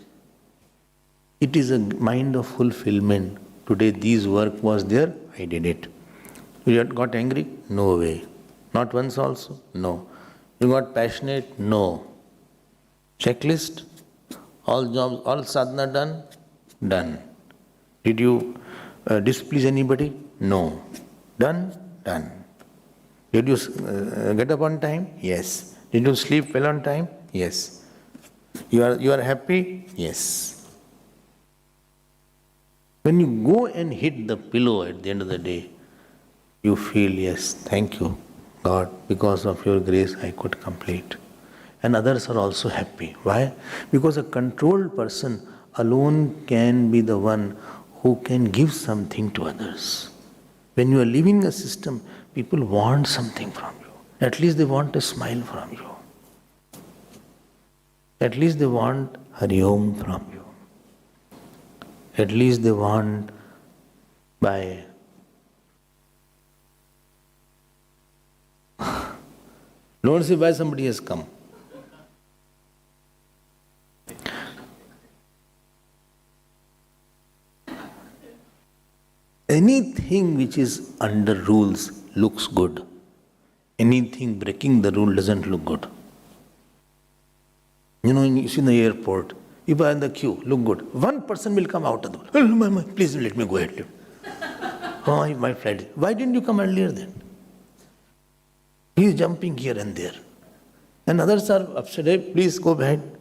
It is a mind of fulfillment. Today this work was there, I did it. You got angry? No way. Not once also? No. You got passionate? No. Checklist? All jobs, all sadhana done? Done. Did you displease anybody? No. Done? Done. Did you get up on time? Yes. Did you sleep well on time? Yes. You are happy? Yes. When you go and hit the pillow at the end of the day, you feel, yes, thank you, God, because of your grace I could complete. And others are also happy. Why? Because a controlled person alone can be the one who can give something to others. When you are living a system, people want something from you. At least they want a smile from you. At least they want Hari Om from you. At least they want by don't say why somebody has come. Anything which is under rules looks good. Anything breaking the rule doesn't look good. You know, you see in the airport, if I am in the queue, look good. One person will come out of the door. Please let me go ahead. Oh, my flight. Why didn't you come earlier then? He is jumping here and there. And others are upset. Hey, please go ahead.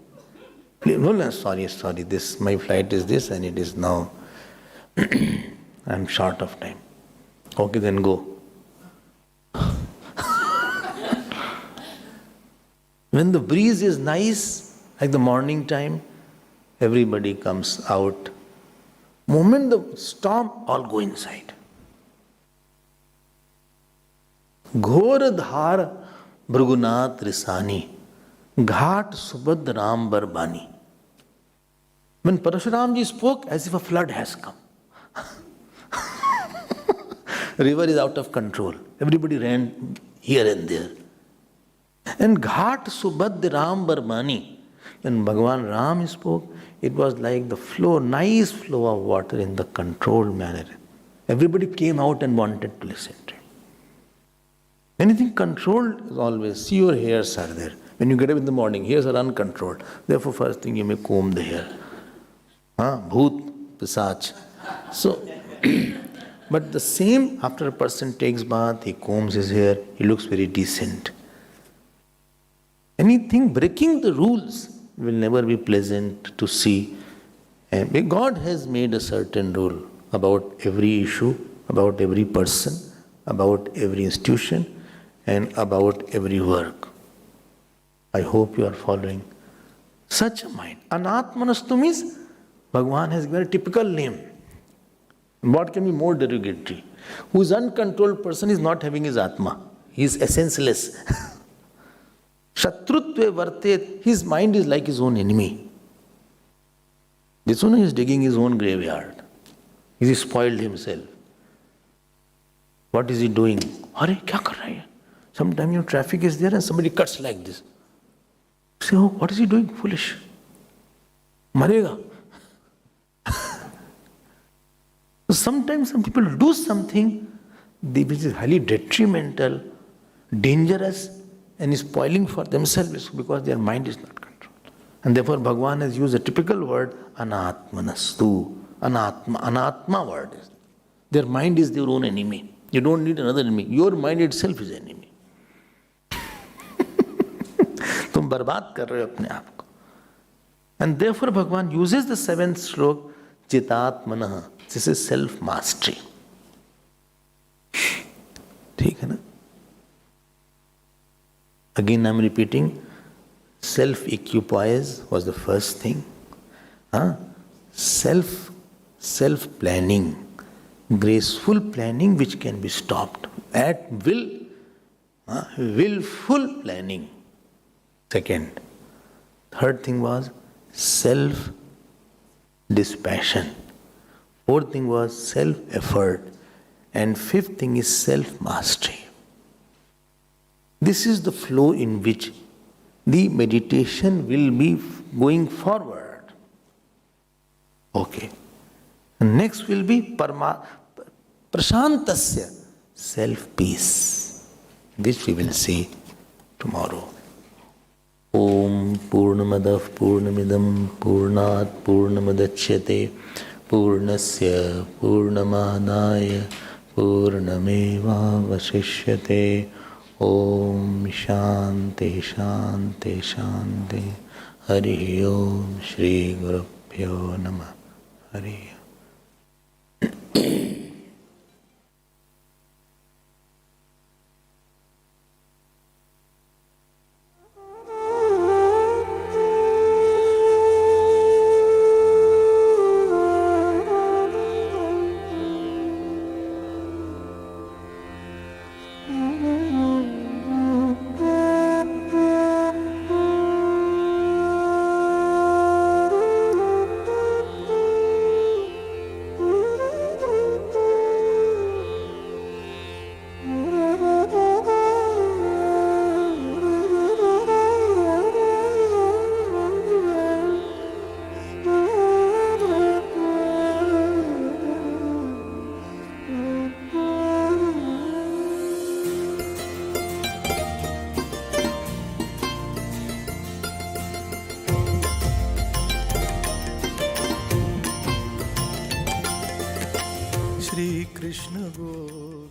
Please, no, sorry. This my flight is this and it is now. I am short of time. Okay, then go. When the breeze is nice, like the morning time, everybody comes out. Moment the storm, all go inside. Ghor dhar Bhrugunath Risani, Ghat Subad Ram Barbani. When Parashuramji spoke, as if a flood has come. River is out of control. Everybody ran here and there. And Ghat Subad Ram Barbani. When Bhagavan Ram spoke, it was like the flow, nice flow of water in the controlled manner. Everybody came out and wanted to listen to him. Anything controlled is always, see your hairs are there. When you get up in the morning, hairs are uncontrolled. Therefore, first thing you may comb the hair. Bhoot, Pisach. So, but the same, after a person takes bath, he combs his hair, he looks very decent. Anything breaking the rules will never be pleasant to see. And God has made a certain rule about every issue, about every person, about every institution, and about every work. I hope you are following. Such a mind. Anatmanastu means Bhagavan has given a typical name. What can be more derogatory? Who is uncontrolled person is not having his Atma. He is essenceless. Shatrutve vartet, his mind is like his own enemy. This one is digging his own graveyard. He has spoiled himself. What is he doing? Arey, kya kar raha hai? Sometimes traffic is there and somebody cuts like this. Say, oh, what is he doing? Foolish. Marega. Sometimes some people do something which is highly detrimental, dangerous, and is spoiling for themselves because their mind is not controlled. And therefore Bhagavan has used a typical word, anatmanastu. Anatma word. Their mind is their own enemy. You don't need another enemy. Your mind itself is enemy. तुम बर्बाद कर रहे हो अपने आप को. And therefore Bhagavan uses the seventh slok, चितात्मनः. This is self-mastery. ठीक है ना? Again I am repeating, self-equipoise was the first thing. Self-planning, graceful planning which can be stopped at will, willful planning. Second. Third thing was self-dispassion. Fourth thing was self-effort. And fifth thing is self-mastery. This is the flow in which the meditation will be going forward. Okay. And next will be prashantasya, self-peace, which we will see tomorrow. Om Purnamadah Purnamidam Purnat Purnamadachyate Purnasya Purnamadaya Purnameva Vasishyate. Om Shanti Shanti Shanti. Hari Om Shri Gurubhyo Namah. Hari. Shri Krishna Go